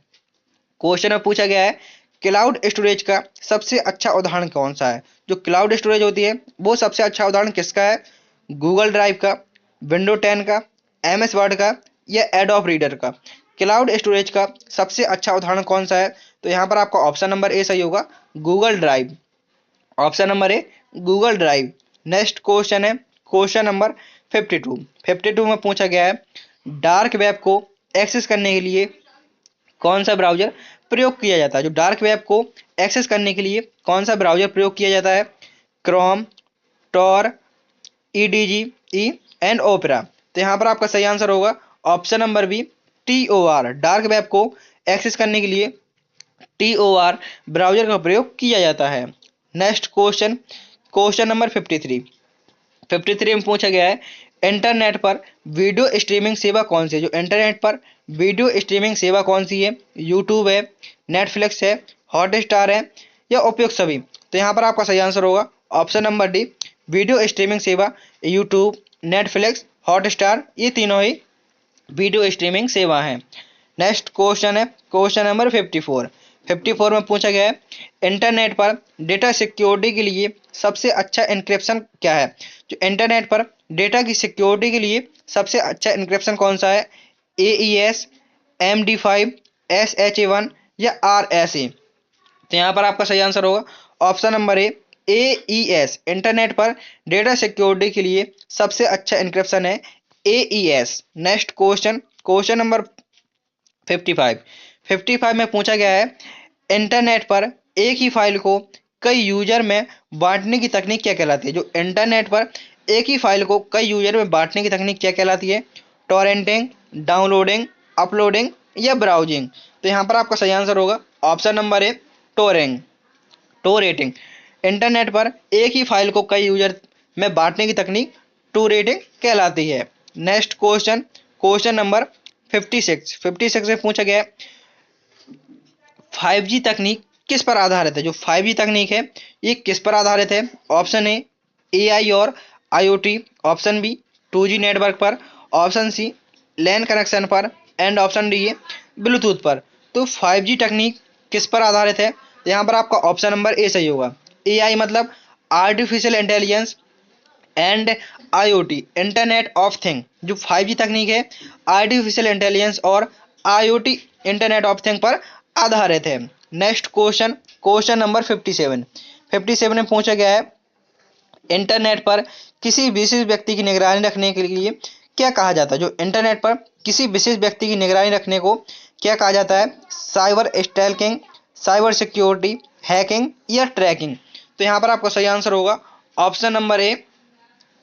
क्वेश्चन में पूछा गया है क्लाउड स्टोरेज का सबसे अच्छा उदाहरण कौन सा है। जो क्लाउड स्टोरेज होती है वो सबसे अच्छा उदाहरण किसका है। गूगल ड्राइव का, विंडो 10 का, एमएस वर्ड का या एडोब रीडर का। क्लाउड स्टोरेज का सबसे अच्छा उदाहरण कौन सा है। तो यहाँ पर आपका ऑप्शन नंबर ए सही होगा Google drive. Option number A Google drive. Next question है क्वेश्चन नंबर 52। 52 में पूछा गया है डार्क वेब को एक्सेस करने के लिए कौन सा ब्राउजर प्रयोग किया जाता है। जो डार्क वेब को एक्सेस करने के लिए कौन सा ब्राउजर प्रयोग किया जाता है। Chrome, Tor, E D G and Opera. तो यहाँ पर आपका सही आंसर होगा option number B TOR। Dark web को एक्सेस करने के लिए TOR ब्राउजर का प्रयोग किया जाता है। Next question question number 53। 53 में पूछा गया है इंटरनेट पर वीडियो स्ट्रीमिंग सेवा कौन सी है। जो इंटरनेट पर वीडियो स्ट्रीमिंग सेवा कौन सी है। यूट्यूब है, नेटफ्लिक्स है, हॉटस्टार है या उपयुक्त सभी। तो यहाँ पर आपका सही आंसर होगा option number D video streaming सेवा। यूट्यूब, नेटफ्लिक्स, हॉटस्टार ये तीनों ही वीडियो स्ट्रीमिंग सेवा है। नेक्स्ट क्वेश्चन है क्वेश्चन नंबर 54। 54 में पूछा गया है इंटरनेट पर डेटा सिक्योरिटी के लिए सबसे अच्छा इंक्रिप्शन क्या है। जो इंटरनेट पर डेटा की सिक्योरिटी के लिए सबसे अच्छा इंक्रिप्शन कौन सा है। AES, MD5, SHA-1 या RSA। तो यहाँ पर आपका सही आंसर होगा ऑप्शन नंबर ए AES। इंटरनेट पर डेटा सिक्योरिटी के लिए सबसे अच्छा इंक्रिप्शन है AES। Next question question number 55। 55 में पूछा गया है इंटरनेट पर एक ही फाइल को कई यूजर में बांटने की तकनीक क्या कहलाती है। जो इंटरनेट पर एक ही फाइल को कई यूजर में बांटने की तकनीक क्या कहलाती है। टोरेंटिंग, डाउनलोडिंग, अपलोडिंग या ब्राउजिंग। तो यहाँ पर आपका सही आंसर होगा ऑप्शन नंबर ए टोरेटिंग। इंटरनेट पर एक ही फाइल को कई यूजर में बांटने की तकनीक टोरेटिंग कहलाती है। Next question question number 56। 56 में पूछा गया 5G तकनीक किस पर आधारित है। जो 5G तकनीक है ये किस पर आधारित है। ऑप्शन ए AI और IoT, option B 2G network पर, ऑप्शन सी लैन कनेक्शन पर एंड ऑप्शन डी है ब्लूटूथ पर। तो 5G तकनीक किस पर आधारित है। यहाँ पर आपका ऑप्शन नंबर ए सही होगा। AI मतलब artificial intelligence and IoT internet of thing. जो 5G तकनीक है आर्टिफिशियल इंटेलिजेंस और IoT इंटरनेट ऑफ थिंग पर आधारित है। Next question question number 57। 57 में पूछा गया है इंटरनेट पर किसी विशेष व्यक्ति की निगरानी रखने के लिए क्या कहा जाता है। जो इंटरनेट पर किसी विशेष व्यक्ति की निगरानी रखने को क्या कहा जाता है। Cyber stalking, cyber security, hacking या ट्रैकिंग। तो यहाँ पर आपका सही आंसर होगा option number A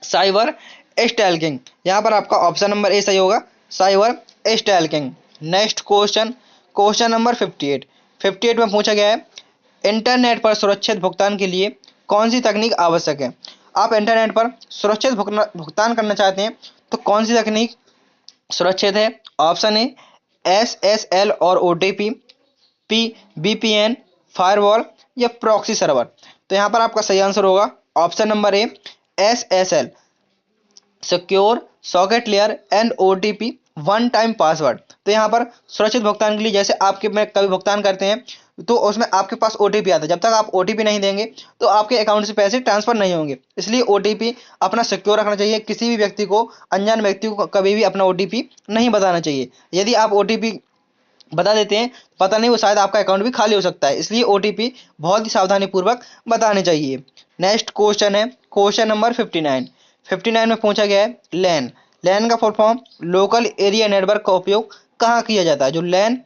cyber stalking. यहाँ पर आपका ऑप्शन नंबर ए सही होगा cyber stalking. Next question question number 58। 58 में पूछा गया है इंटरनेट पर सुरक्षित भुगतान के लिए कौन सी तकनीक आवश्यक है। आप इंटरनेट पर सुरक्षित भुगतान करना चाहते हैं तो कौन सी तकनीक सुरक्षित है। ऑप्शन ए SSL और OTP, VPN, फायरवॉल या प्रॉक्सी सर्वर। तो यहाँ पर आपका सही आंसर होगा option number A SSL secure socket layer and OTP one time password. तो यहाँ पर सुरक्षित भुगतान के लिए जैसे आपके में कभी भुगतान करते हैं तो उसमें आपके पास ओटीपी आता है, जब तक आप ओटीपी नहीं देंगे तो आपके अकाउंट से पैसे ट्रांसफर नहीं होंगे। इसलिए ओटीपी अपना सिक्योर रखना चाहिए। किसी भी व्यक्ति को, अनजान व्यक्ति को कभी भी अपना ओटीपी नहीं बताना चाहिए। यदि आप ओटीपी बता देते हैं, पता नहीं वो शायद आपका अकाउंट भी खाली हो सकता है। इसलिए ओटीपी बहुत ही सावधानी पूर्वक बताने चाहिए। नेक्स्ट क्वेश्चन है क्वेश्चन नंबर 59। 59 में पूछा गया है लैन। लैन का full form local area network का उपयोग कहाँ किया जाता है? जो लैन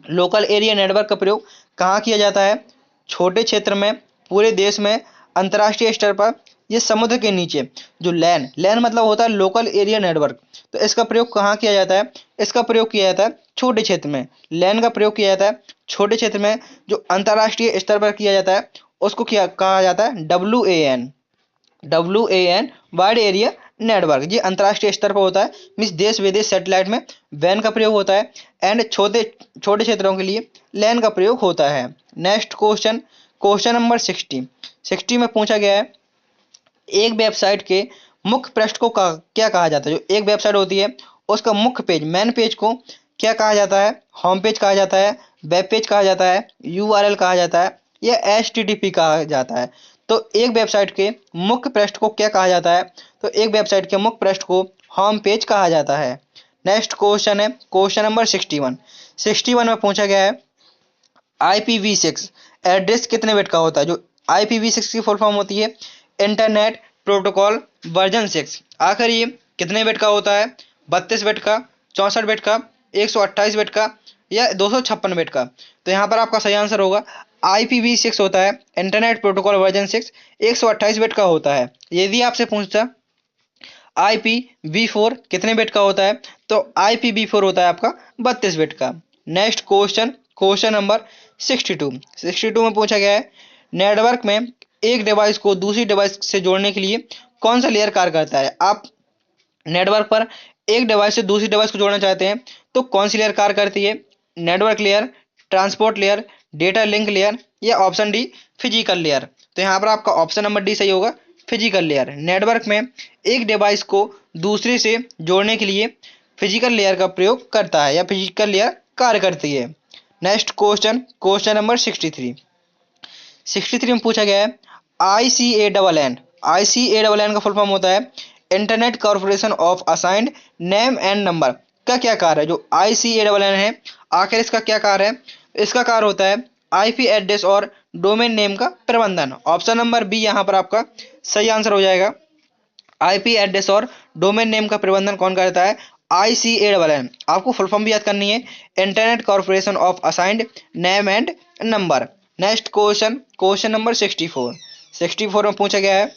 लोकल एरिया नेटवर्क का प्रयोग कहाँ किया जाता है? छोटे क्षेत्र में, पूरे देश में, अंतर्राष्ट्रीय स्तर पर, ये समुद्र के नीचे। जो लैन लैन मतलब होता है लोकल एरिया नेटवर्क। तो इसका प्रयोग कहाँ किया जाता है? इसका प्रयोग किया जाता है छोटे क्षेत्र में। लैन का प्रयोग किया जाता है छोटे क्षेत्र में। जो अंतर्राष्ट्रीय स्तर पर किया जाता है उसको क्या कहा जाता है? WAN wide area network. ये अंतर्राष्ट्रीय स्तर पर होता है, मीन्स देश विदेश सैटेलाइट में वैन का प्रयोग होता है। एंड छोटे छोटे क्षेत्रों के लिए लैन का प्रयोग होता है। नेक्स्ट क्वेश्चन क्वेश्चन नंबर 60 में पूछा गया है एक वेबसाइट के मुख्य पृष्ठ को क्या कहा जाता है? जो एक वेबसाइट होती है उसका मुख्य पेज, मेन पेज को क्या कहा जाता है? होम पेज कहा जाता है, वेब पेज कहा जाता है, URL कहा जाता है, या HTTP कहा जाता है? तो एक वेबसाइट के मुख्य पृष्ठ को क्या कहा जाता है? तो एक वेबसाइट के मुख्य पृष्ठ को होम पेज कहा जाता है। नेक्स्ट क्वेश्चन है क्वेश्चन नंबर 61। 61 में पूछा गया है IPv6 एड्रेस कितने बिट का होता है? जो IPv6 की फुल फॉर्म होती है इंटरनेट प्रोटोकॉल वर्जन 6। आखिर ये कितने बिट का होता है? 32 बिट का, 64 बिट का, 128 बिट का, या 256 बिट का? तो यहाँ पर आपका सही आंसर होगा IPv6 होता है इंटरनेट प्रोटोकॉल वर्जन 6, 128 बिट का होता है। यदि आपसे पूछता IPv4 कितने बिट का होता है, तो IPv4 होता है आपका 32 बिट का। नेक्स्ट क्वेश्चन क्वेश्चन नंबर 62 में पूछा गया है नेटवर्क में एक डिवाइस को दूसरी डिवाइस से जोड़ने के लिए कौन सा लेयर कार्य करता है? आप नेटवर्क पर एक डिवाइस से दूसरी डिवाइस को जोड़ना चाहते हैं तो कौन सी लेयर कार्य करती है? Network layer, transport layer, data link layer, या ऑप्शन डी फिजिकल लेयर? तो यहाँ पर आपका ऑप्शन नंबर डी सही होगा, फिजिकल लेयर। नेटवर्क में एक डिवाइस को दूसरे से जोड़ने के लिए फिजिकल लेयर का प्रयोग करता है, या फिजिकल लेयर कार्य करती है। नेक्स्ट क्वेश्चन क्वेश्चन नंबर 63 में पूछा गया है ICANN। ICANN का फुल फॉर्म होता है internet corporation of assigned name and number. का क्या कार्य है? जो ICANN है आखिर इसका क्या कार्य है? इसका कार्य होता है IP एड्रेस और डोमेन नेम का प्रबंधन। ऑप्शन नंबर बी यहाँ पर आपका सही आंसर हो जाएगा। IP एड्रेस और डोमेन नेम का प्रबंधन कौन करता है? ICANN। आपको फुल फॉर्म भी याद करनी है, internet corporation of assigned name and number. Next question question number 64 में पूछा गया है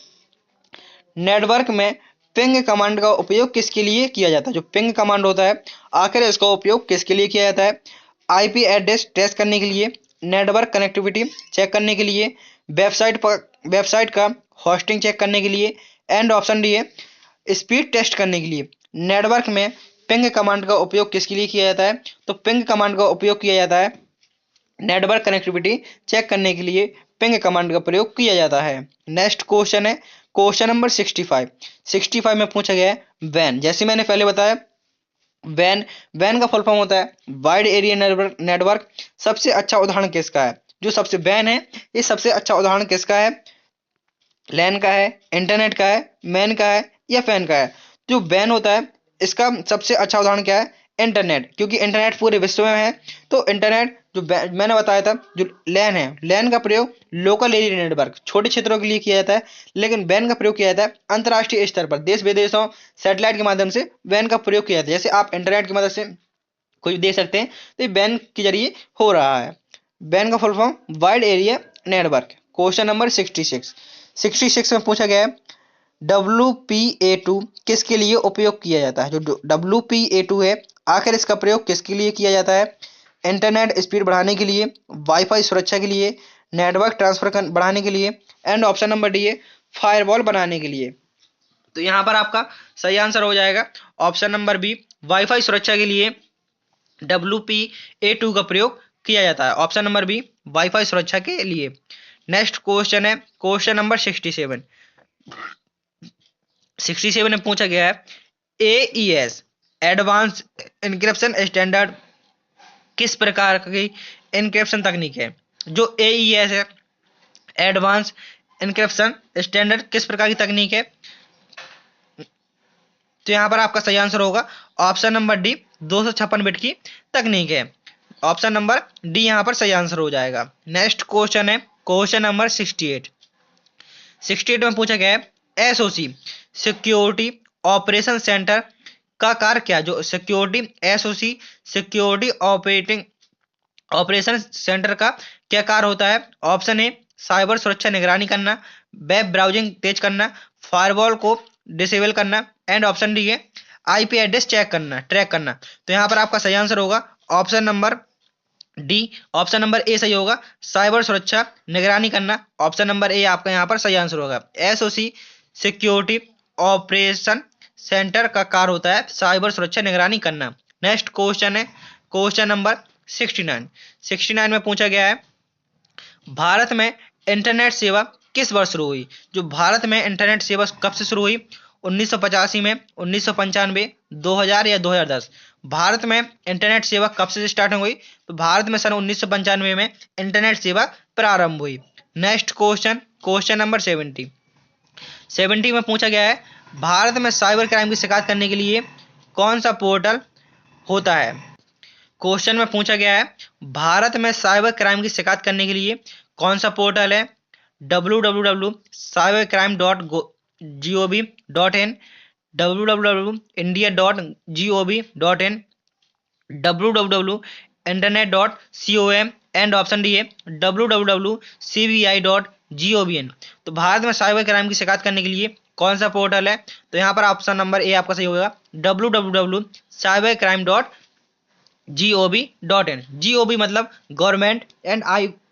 नेटवर्क में पिंग कमांड का उपयोग किसके लिए किया जाता है? जो पिंग कमांड होता है आखिर इसका उपयोग किसके लिए किया जाता है? IP एड्रेस ट्रेस करने के लिए, नेटवर्क कनेक्टिविटी चेक करने के लिए, वेबसाइट का होस्टिंग चेक करने के लिए, एंड ऑप्शन डी है स्पीड टेस्ट करने के लिए। नेटवर्क में पिंग कमांड का उपयोग किसके लिए किया जाता है? तो पिंग कमांड का उपयोग किया जाता है नेटवर्क कनेक्टिविटी चेक करने के लिए पिंग कमांड का प्रयोग किया जाता है। नेक्स्ट क्वेश्चन है क्वेश्चन नंबर 65 में पूछा गया है वैन। जैसे मैंने पहले बताया वैन का फुल फॉर्म होता है वाइड एरिया नेटवर्क। सबसे अच्छा उदाहरण किसका है? जो सबसे वैन है ये सबसे अच्छा उदाहरण किसका है? लैन का है, इंटरनेट का है, मैन का है, या फैन का है? जो वैन होता है इसका सबसे अच्छा उदाहरण क्या है? इंटरनेट, क्योंकि इंटरनेट पूरे विश्व में है। तो इंटरनेट जो मैंने बताया था जो लैन है, लैन का प्रयोग लोकल एरिया नेटवर्क छोटे क्षेत्रों के लिए किया जाता है, लेकिन वैन का प्रयोग किया जाता है अंतर्राष्ट्रीय स्तर पर देश विदेशों सैटेलाइट के माध्यम से वैन का प्रयोग किया जाता है। जैसे आप इंटरनेट की मदद से कुछ देख सकते हैं तो ये वैन के जरिए हो रहा है। वैन का full form wide area network. Question number 66 में पूछा गया है WPA2 किसके लिए उपयोग किया जाता है? जो WPA2 है आखिर इसका प्रयोग किसके लिए किया जाता है? इंटरनेट स्पीड बढ़ाने के लिए, वाईफाई सुरक्षा के लिए, नेटवर्क ट्रांसफर बढ़ाने के लिए, एंड ऑप्शन नंबर डी है फायरवॉल बनाने के लिए। तो यहाँ पर आपका सही आंसर हो जाएगा ऑप्शन नंबर बी, वाईफाई सुरक्षा के लिए WPA2 का प्रयोग किया जाता है। ऑप्शन नंबर बी, वाईफाई सुरक्षा के लिए। नेक्स्ट क्वेश्चन है क्वेश्चन नंबर 67 में पूछा गया है AES एडवांस इनक्रिप्शन स्टैंडर्ड किस प्रकार की इनक्रिप्शन तकनीक है? जो एईएस है, एडवांस इनक्रिप्शन स्टैंडर्ड किस प्रकार की तकनीक है? तो यहाँ पर आपका सही आंसर होगा ऑप्शन नंबर डी, 256 बिट की तकनीक है। ऑप्शन नंबर डी यहाँ पर सही आंसर हो जाएगा। नेक्स्ट क्वेश्चन है क्वेश्चन नंबर 68। 68 में पूछा गया है एसओसी सिक्योरिटी ऑपरेशन सेंटर का कार्य क्या? जो security SOC security operation centre का क्या कार्य होता है? ऑप्शन ए साइबर सुरक्षा निगरानी करना, वेब ब्राउजिंग तेज करना, फायरवॉल को डिसेबल करना, एंड ऑप्शन डी है आईपी एड्रेस ट्रैक करना। तो यहाँ पर आपका सही आंसर होगा option number D, option number A सही होगा, साइबर सुरक्षा निगरानी करना। ऑप्शन नंबर ए आपका यहाँ पर सही आंसर होगा। एसओसी सिक्योरिटी ऑपरेशन सेंटर का कार्य होता है साइबर सुरक्षा निगरानी करना। नेक्स्ट क्वेश्चन है क्वेश्चन नंबर 69। 69 में पूछा गया है भारत में इंटरनेट सेवा किस वर्ष शुरू हुई? जो भारत में इंटरनेट सेवा कब से शुरू हुई? 1985 में, 1995, 2000 या 2010? भारत में इंटरनेट सेवा कब से स्टार्ट हुई? तो भारत में सन 1995 में इंटरनेट सेवा प्रारंभ हुई। Next question question number 70। 70 में पूछा गया है भारत में साइबर क्राइम की शिकायत करने के लिए कौन सा पोर्टल होता है? क्वेश्चन में पूछा गया है भारत में साइबर क्राइम की शिकायत करने के लिए कौन सा पोर्टल है? www.cybercrime.gov.in, www.india.gov.in, www.internet.com, and option D है www.cbi.gov.in। तो भारत में साइबर क्राइम की शिकायत करने के लिए कौन सा पोर्टल है? तो यहाँ पर ऑप्शन नंबर ए आपका सही होगा www.cybercrime.gov.in। GOV मतलब गवर्नमेंट एंड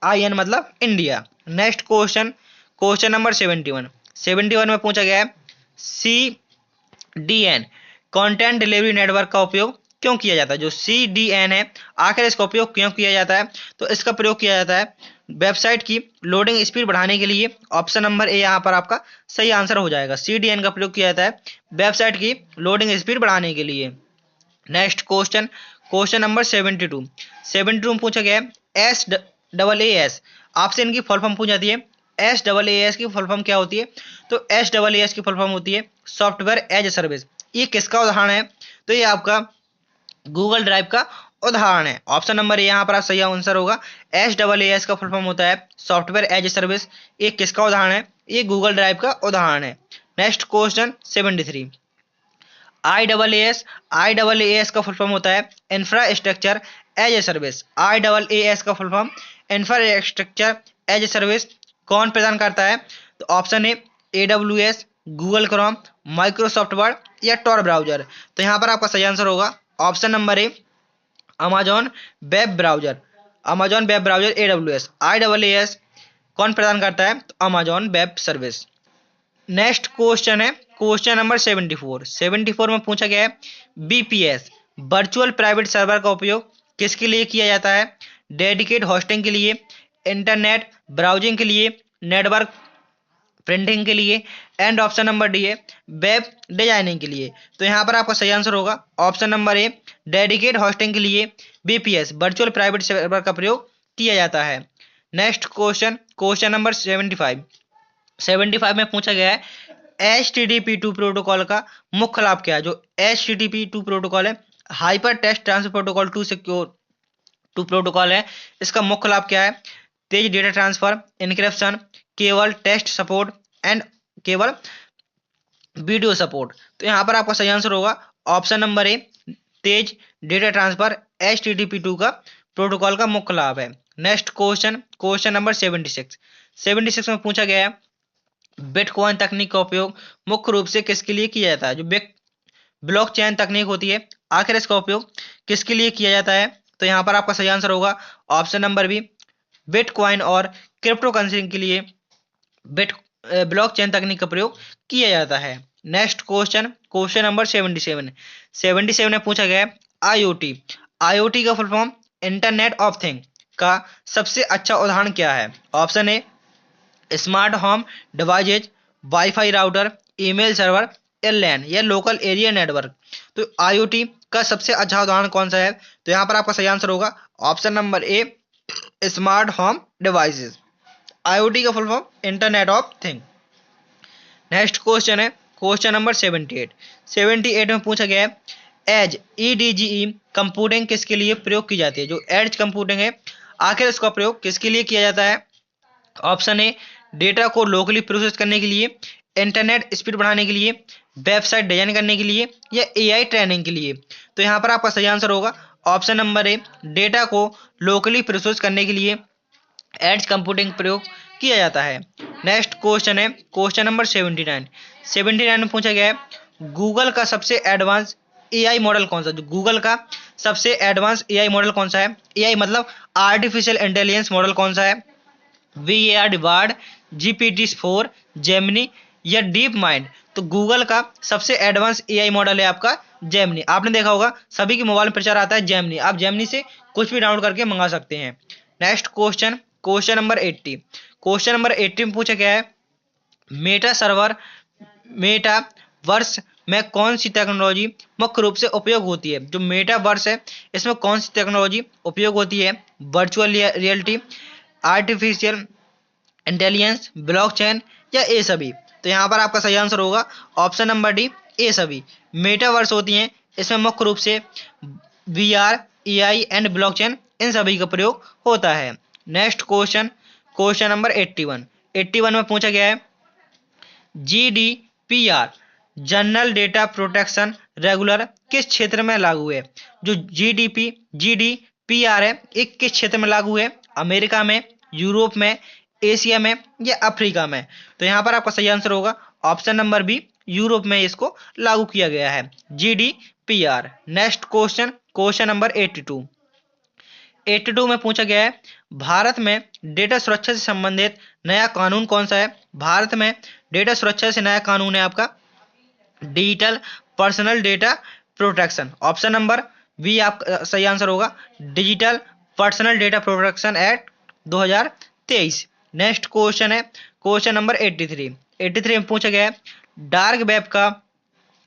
IN मतलब India. Next question question number 71। 71 में पूछा गया है CDN कंटेंट डिलीवरी नेटवर्क का उपयोग क्यों किया जाता है? जो CDN है आखिर इसका उपयोग क्यों किया जाता है? तो इसका प्रयोग किया जाता है वेबसाइट की लोडिंग स्पीड बढ़ाने के लिए। ऑप्शन नंबर ए यहाँ पर आपका सही आंसर हो जाएगा। CDN का प्रयोग किया जाता है वेबसाइट की लोडिंग स्पीड बढ़ाने के लिए। Next question question number 72। 72 में पूछा गया है SAAS आपसे इनकी फुल फॉर्म पूछ जाती है। SAAS की फुल फॉर्म क्या होती है? तो SAAS की फुल फॉर्म होती है सॉफ्टवेयर एज ए सर्विस। ये किसका उदाहरण है? तो ये आपका गूगल ड्राइव का उदाहरण है। ऑप्शन नंबर यहाँ पर सही आंसर होगा। SAAS का फुल फॉर्म होता है सॉफ्टवेयर एज ए सर्विस। ये किसका उदाहरण है? ये गूगल ड्राइव का उदाहरण है। Next question 73। IaaS का फुल फॉर्म होता है infrastructure as a service. IaaS का full form infrastructure as a service कौन प्रदान करता है? तो option A AWS, Google Chrome, Microsoft Word या टॉर ब्राउजर। तो यहाँ पर आपका सही आंसर होगा option number A Amazon web browser. Amazon web browser AWS। IaaS कौन प्रदान करता है? तो Amazon web service. Next question है क्वेश्चन नंबर 74। 74 में पूछा गया है BPS वर्चुअल प्राइवेट सर्वर का उपयोग किसके लिए किया जाता है? डेडिकेट होस्टिंग के लिए, इंटरनेट ब्राउजिंग के लिए, नेटवर्क प्रिंटिंग के लिए, एंड ऑप्शन नंबर डी है वेब डिजाइनिंग के लिए। तो यहाँ पर आपका सही आंसर होगा ऑप्शन नंबर ए डेडिकेट होस्टिंग के लिए BPS वर्चुअल प्राइवेट सर्वर का प्रयोग किया जाता है। Next question question number 75। 75 में पूछा गया है HTTP2 प्रोटोकॉल का मुख्य लाभ क्या है? जो HTTP2 प्रोटोकॉल है hyper text transfer protocol two secure two protocol है। इसका मुख्य लाभ क्या है? तेज डेटा ट्रांसफर, इनक्रिप्शन, केवल टेक्स्ट सपोर्ट एंड केवल वीडियो सपोर्ट। तो यहाँ पर आपका सही आंसर होगा ऑप्शन नंबर ए तेज डेटा ट्रांसफर HTTP2 का प्रोटोकॉल का मुख्य लाभ है। Next question question number 76। 76 में पूछा गया है बिटकॉइन तकनीक का उपयोग मुख्य रूप से किसके लिए किया जाता है? जो ब्लॉकचेन तकनीक होती है आखिर इसका उपयोग किसके लिए किया जाता है? तो यहाँ पर आपका सही आंसर होगा ऑप्शन नंबर बी बिटकॉइन और क्रिप्टो करेंसी के लिए ब्लॉकचेन तकनीक का प्रयोग किया जाता है। Next question question number 77। 77 में पूछा गया है IoT का full form internet of thing का सबसे अच्छा उदाहरण क्या है? ऑप्शन ए smart home devices, wifi router, email server, LAN या लोकल एरिया नेटवर्क। तो IoT का सबसे अच्छा उदाहरण कौन सा है? तो यहाँ पर आपका सही आंसर होगा option number A, smart home devices. IoT का full form internet of thing. Next question है क्वेश्चन नंबर 78। 78 में पूछा गया है एज ईडीजीई कंप्यूटिंग किसके लिए प्रयोग की जाती है? जो एज कंप्यूटिंग है आखिर इसका प्रयोग किसके लिए किया जाता है? ऑप्शन ए, डेटा को लोकली प्रोसेस करने के लिए, इंटरनेट स्पीड बढ़ाने के लिए, वेबसाइट डिजाइन करने के लिए, या एआई ट्रेनिंग के लिए। तो यहाँ पर आपका सही आंसर होगा ऑप्शन नंबर ए, डेटा को लोकली प्रोसेस करने के लिए एज कंप्यूटिंग प्रयोग किया जाता है। नेक्स्ट क्वेश्चन है क्वेश्चन नंबर 79। 79 में पूछा गया है गूगल का सबसे एडवांस एआई मॉडल कौन सा? जो गूगल का सबसे एडवांस एआई मॉडल कौन सा है? एआई मतलब आर्टिफिशियल इंटेलिजेंस मॉडल कौन सा है? वीएआर, बार्ड, GPT-4, जेमिनी या डीप माइंड। तो गूगल का सबसे एडवांस एआई मॉडल है आपका जेमिनी। आपने देखा होगा सभी के मोबाइल में प्रचार आता है जेमिनी। आप जेमिनी से कुछ भी डाउनलोड करके मंगा सकते हैं। Next question question number 80। Question number 80 में पूछा गया है मेटा सर्वर मेटावर्स में कौन सी टेक्नोलॉजी मुख्य रूप से उपयोग होती है? जो मेटावर्स है इसमें कौन सी टेक्नोलॉजी उपयोग होती है? Virtual reality, artificial intelligence, blockchain या ए सभी। तो यहाँ पर आपका सही आंसर होगा ऑप्शन नंबर डी, ए सभी। मेटावर्स होती हैं इसमें मुख्य रूप से वीआर, एआई एंड ब्लॉकचेन इन सभी का प्रयोग होता है। Next question question number 81। 81 में पूछा गया है GDPR general data protection regular किस क्षेत्र में लागू है? जो जीडीपीआर है एक किस क्षेत्र में लागू है? अमेरिका में, यूरोप में, एशिया में या अफ्रीका में? तो यहाँ पर आपका सही आंसर होगा ऑप्शन नंबर बी, यूरोप में इसको लागू किया गया है GDPR. Next question question number 82। 82 में पूछा गया है भारत में डेटा सुरक्षा से संबंधित नया कानून कौन सा है? भारत में डेटा सुरक्षा से नया कानून है आपका digital personal data protection. Option number B आपका सही आंसर होगा digital personal data protection act 2023। Next question है क्वेश्चन नंबर 83। 83 में पूछा गया है डार्क वेब का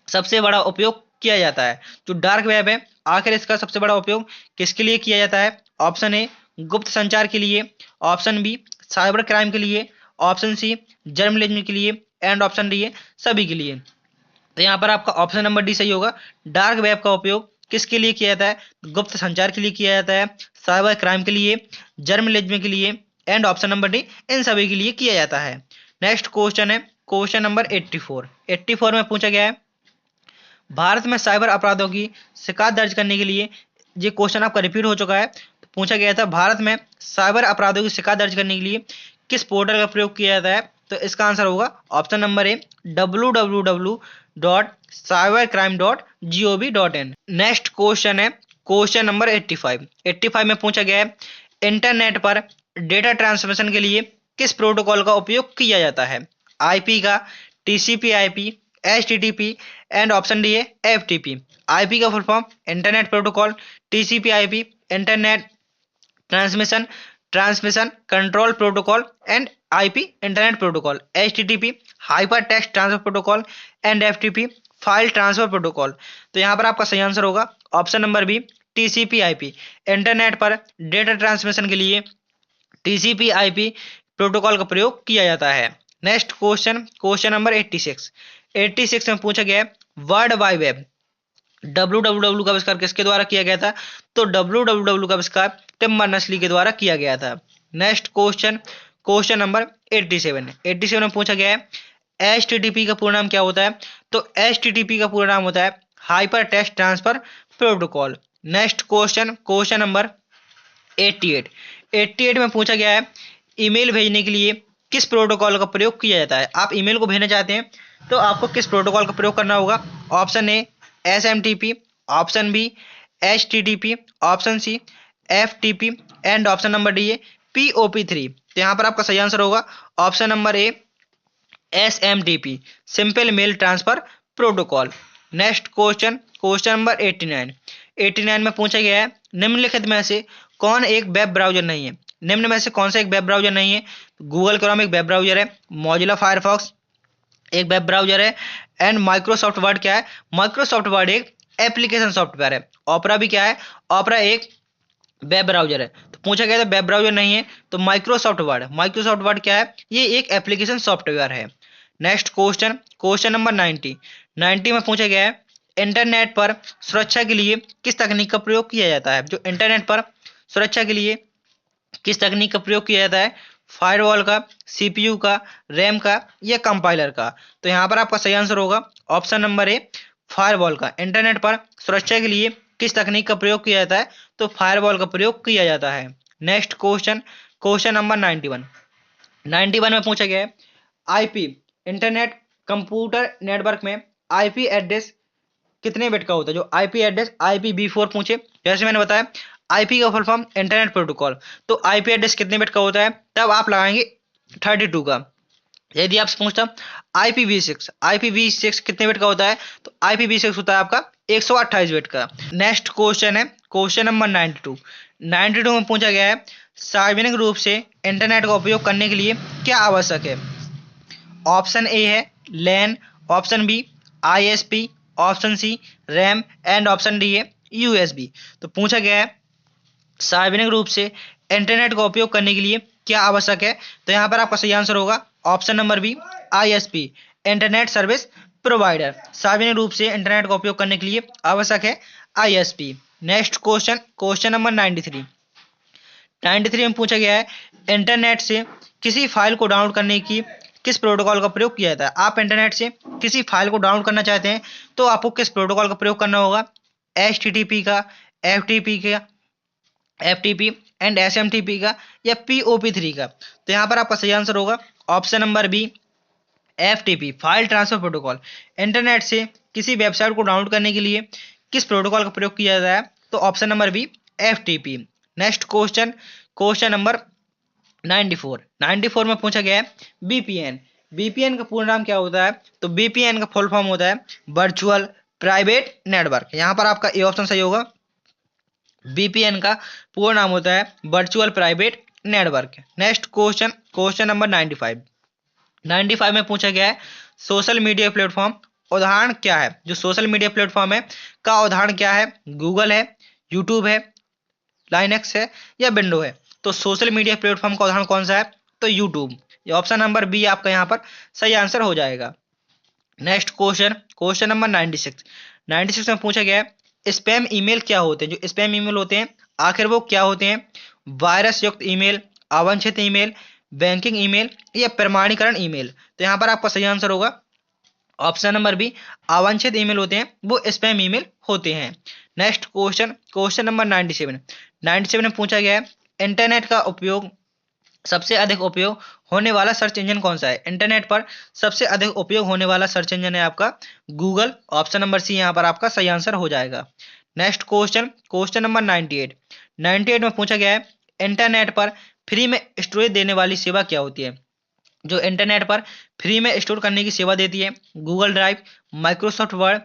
सबसे बड़ा उपयोग किया जाता है। जो डार्क वेब है आखिर इसका सबसे बड़ा उपयोग किसके लिए किया जाता है? ऑप्शन ए, गुप्त संचार के लिए, ऑप्शन बी, साइबर क्राइम के लिए, ऑप्शन सी, जर्नलिज्म के लिए एंड ऑप्शन डी है सभी के लिए। तो यहाँ पर आपका ऑप्शन नंबर डी सही होगा। डार्क वेब का उपयोग किसके लिए किया जाता है? गुप्त संचार के लिए किया जाता है, साइबर क्राइम के लिए, जर्नलिज्म के लिए एंड ऑप्शन नंबर डी इन सभी के लिए किया जाता है। नेक्स्ट क्वेश्चन है क्वेश्चन नंबर 84। 84 में पूछा गया है भारत में साइबर अपराधों की शिकायत दर्ज करने के लिए, ये क्वेश्चन आपका रिपीट हो चुका है, तो पूछा गया था भारत में साइबर अपराधों की शिकायत दर्ज करने के लिए किस पोर्टल का प्रयोग किया जाता है? तो इसका आंसर होगा ऑप्शन नंबर ए, www.cybercrime.gov.in। नेक्स्ट क्वेश्चन है क्वेश्चन नंबर 85। 85 में पूछा गया है इंटरनेट पर डेटा ट्रांसमिशन के लिए किस प्रोटोकॉल का उपयोग किया जाता है? आईपी का, TCP IP, HTTP and option D है एफटीपी। आईपी का full form internet protocol, TCP IP internet transmission control protocol and IP internet protocol, HTTP hyper text transfer protocol and FTP file transfer protocol. तो यहाँ पर आपका सही आंसर होगा option number B, TCP IP. Internet पर डेटा ट्रांसमिशन के लिए टीसीपी आईपी प्रोटोकॉल का प्रयोग किया जाता है। Next question question number 86। 86 में पूछा गया है वर्ल्ड वाइड वेब www का आविष्कार किसके द्वारा किया गया था? तो www का आविष्कार टिम बर्नर्स-ली के द्वारा किया गया था। Next question question number 87। 87 में पूछा गया है एचटीटीपी का पूरा नाम क्या होता है? तो एचटीटीपी का पूरा नाम होता है hyper text transfer protocol. Next question question number 88। 88 में पूछा गया है ईमेल भेजने के लिए किस प्रोटोकॉल का प्रयोग किया जाता है? आप ईमेल को भेजना चाहते हैं तो आपको किस प्रोटोकॉल का प्रयोग करना होगा? Option A SMTP, option B HTTP, option C FTP and option number D है POP3। तो यहाँ पर आपका सही आंसर होगा option number A SMTP, simple mail transfer protocol. Next question question number 89। 89 में पूछा गया है निम्नलिखित में से कौन एक वेब ब्राउजर नहीं है? निम्न में से कौन सा एक वेब ब्राउजर नहीं है? गूगल क्रोम एक वेब ब्राउजर है, मोजिला फायरफॉक्स एक वेब ब्राउजर है एंड माइक्रोसॉफ्ट वर्ड क्या है? माइक्रोसॉफ्ट वर्ड एक एप्लीकेशन सॉफ्टवेयर है। ओपेरा भी क्या है, ओपेरा एक वेब ब्राउजर है। तो पूछा गया था वेब ब्राउजर नहीं है तो माइक्रोसॉफ्ट वर्ड, माइक्रोसॉफ्ट वर्ड क्या है, ये एक एप्लीकेशन सॉफ्टवेयर है। नेक्स्ट क्वेश्चन, क्वेश्चन नंबर 90 में पूछा गया है इंटरनेट पर सुरक्षा के लिए किस तकनीक का प्रयोग किया जाता है। जो इंटरनेट पर सुरक्षा के लिए किस तकनीक का प्रयोग किया जाता है, फायरवॉल का, सीपीयू का, रैम का या कंपाइलर का। तो यहाँ पर आपका सही आंसर होगा ऑप्शन नंबर ए, फायरवॉल का। इंटरनेट पर सुरक्षा के लिए किस तकनीक का प्रयोग किया जाता है, तो फायरवॉल का प्रयोग किया जाता है। नेक्स्ट क्वेश्चन, क्वेश्चन नंबर 91 में पूछा गया है आईपी, इंटरनेट कंप्यूटर नेटवर्क में आईपी एड्रेस कितने बिट का होता है। जो आईपी एड्रेस IPv4 पूछे, जैसे मैंने बताया आईपी का फुल फॉर्म इंटरनेट प्रोटोकॉल, तो आईपी एड्रेस कितने बिट का होता है, तब आप लगाएंगे 32 का। यदि आपसे पूछता IPv6 कितने बिट का होता है, तो IPv6 होता है आपका 128 बिट का। नेक्स्ट क्वेश्चन है क्वेश्चन नंबर 92 में पूछा गया है सार्वजनिक रूप से इंटरनेट का उपयोग करने के लिए क्या आवश्यक है। ऑप्शन ए है LAN, option B ISP, option C RAM and option D है USB। तो पूछा गया है सार्वजनिक रूप से इंटरनेट का उपयोग करने के लिए क्या आवश्यक है, तो यहाँ पर आपका सही आंसर होगा option number B ISP, internet service provider. सार्वजनिक रूप से इंटरनेट का उपयोग करने के लिए आवश्यक है ISP। Next question, question number 93 में पूछा गया है इंटरनेट से किसी फाइल को डाउनलोड करने की किस प्रोटोकॉल का प्रयोग किया जाता है। आप इंटरनेट से किसी फाइल को डाउनलोड करना चाहते हैं तो आपको किस प्रोटोकॉल का प्रयोग करना होगा, HTTP का, FTP एंड SMTP का या POP3 का। तो यहाँ पर आपका सही आंसर होगा option number B FTP, file transfer protocol. Internet से किसी वेबसाइट को डाउनलोड करने के लिए किस प्रोटोकॉल का प्रयोग किया जाता है, तो option number B FTP। Next question, question number 94 में पूछा गया है VPN का पूर्ण नाम क्या होता है, तो VPN का फुल फॉर्म होता है वर्चुअल प्राइवेट नेटवर्क। यहाँ पर आपका ए ऑप्शन सही होगा, VPN का पूर्ण नाम होता है virtual private network. Next question, question number 95 में पूछा गया है सोशल मीडिया प्लेटफॉर्म उदाहरण क्या है। जो सोशल मीडिया प्लेटफॉर्म है का उदाहरण क्या है, गूगल है, यूट्यूब है, लाइनक्स है या विंडो है। तो सोशल मीडिया प्लेटफॉर्म का उदाहरण कौन सा है, तो यूट्यूब। ये ऑप्शन नंबर बी आपका यहाँ पर सही आंसर हो जाएगा। नेक्स्ट क्वेश्चन, क्वेश्चन नंबर 96 में पूछा गया है स्पैम ईमेल क्या होते हैं। जो स्पैम ईमेल होते हैं आखिर वो क्या होते हैं, वायरस युक्त ईमेल, अवांछित ईमेल, बैंकिंग ईमेल या प्रमाणीकरण ईमेल। तो यहाँ पर आपका सही आंसर होगा ऑप्शन नंबर बी, अवांछित ईमेल होते हैं वो स्पैम ईमेल होते हैं। नेक्स्ट क्वेश्चन, क्वेश्चन नंबर 97 में पूछा गया है इंटरनेट का उपयोग सबसे अधिक उपयोग होने वाला सर्च इंजन कौन सा है। इंटरनेट पर सबसे अधिक उपयोग होने वाला सर्च इंजन है आपका गूगल, ऑप्शन नंबर सी यहाँ पर आपका सही आंसर हो जाएगा। नेक्स्ट क्वेश्चन, क्वेश्चन नंबर 98 में पूछा गया है इंटरनेट पर फ्री में स्टोरेज देने वाली सेवा क्या होती है। जो इंटरनेट पर फ्री में स्टोर करने की सेवा देती है Google drive, Microsoft word,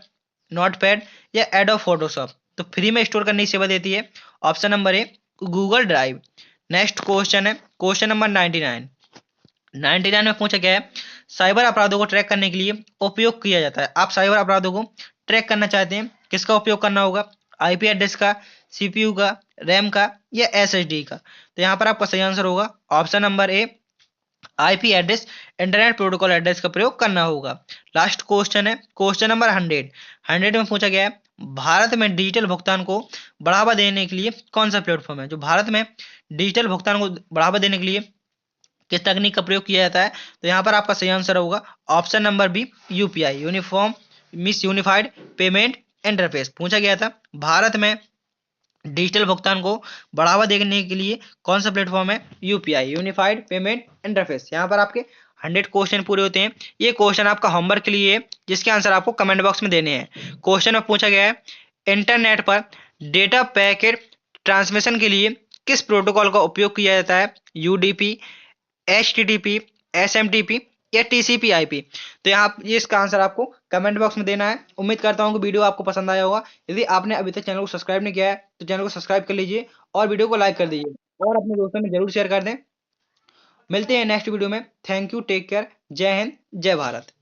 notepad या एडोब फोटोशॉप। तो फ्री में स्टोर करने की सेवा देती है option number A Google drive. Next question है क्वेश्चन नंबर 99 में पूछा गया है साइबर अपराधों को ट्रैक करने के लिए उपयोग किया जाता है। आप साइबर अपराधों को ट्रैक करना चाहते हैं किसका उपयोग करना होगा, IP एड्रेस का, CPU का, रैम का या SSD का। तो यहाँ पर आपका सही आंसर होगा ऑप्शन नंबर ए IP address, internet protocol address का प्रयोग करना होगा। लास्ट क्वेश्चन है क्वेश्चन नंबर 100 में पूछा गया है भारत में डिजिटल भुगतान को बढ़ावा देने के लिए कौन सा प्लेटफॉर्म है। जो भारत में डिजिटल भुगतान को बढ़ावा देने के लिए किस तकनीक का प्रयोग किया जाता है, तो यहाँ पर आपका सही आंसर होगा option number B UPI, unified payment interface. पूछा गया था भारत में डिजिटल भुगतान को बढ़ावा देने के लिए कौन सा प्लेटफॉर्म है, UPI, यूनिफाइड पेमेंट इंटरफेस। यहाँ पर आपके 100 क्वेश्चन पूरे होते हैं। ये क्वेश्चन आपका होमवर्क के लिए है जिसके आंसर आपको कमेंट बॉक्स में देने हैं। क्वेश्चन में पूछा गया है इंटरनेट पर डेटा पैकेट ट्रांसमिशन के लिए किस प्रोटोकॉल का उपयोग किया जाता है, UDP, HTTP, SMTP या TCP/IP। तो यहाँ ये इसका आंसर आपको कमेंट बॉक्स में देना है। उम्मीद करता हूँ कि वीडियो आपको पसंद आया होगा। यदि आपने अभी तक चैनल को सब्सक्राइब नहीं किया है तो चैनल को सब्सक्राइब कर लीजिए और वीडियो को लाइक कर दीजिए और अपने दोस्तों में जरूर शेयर कर दें। मिलते हैं नेक्स्ट वीडियो में। थैंक यू, टेक केयर, जय हिंद, जय भारत।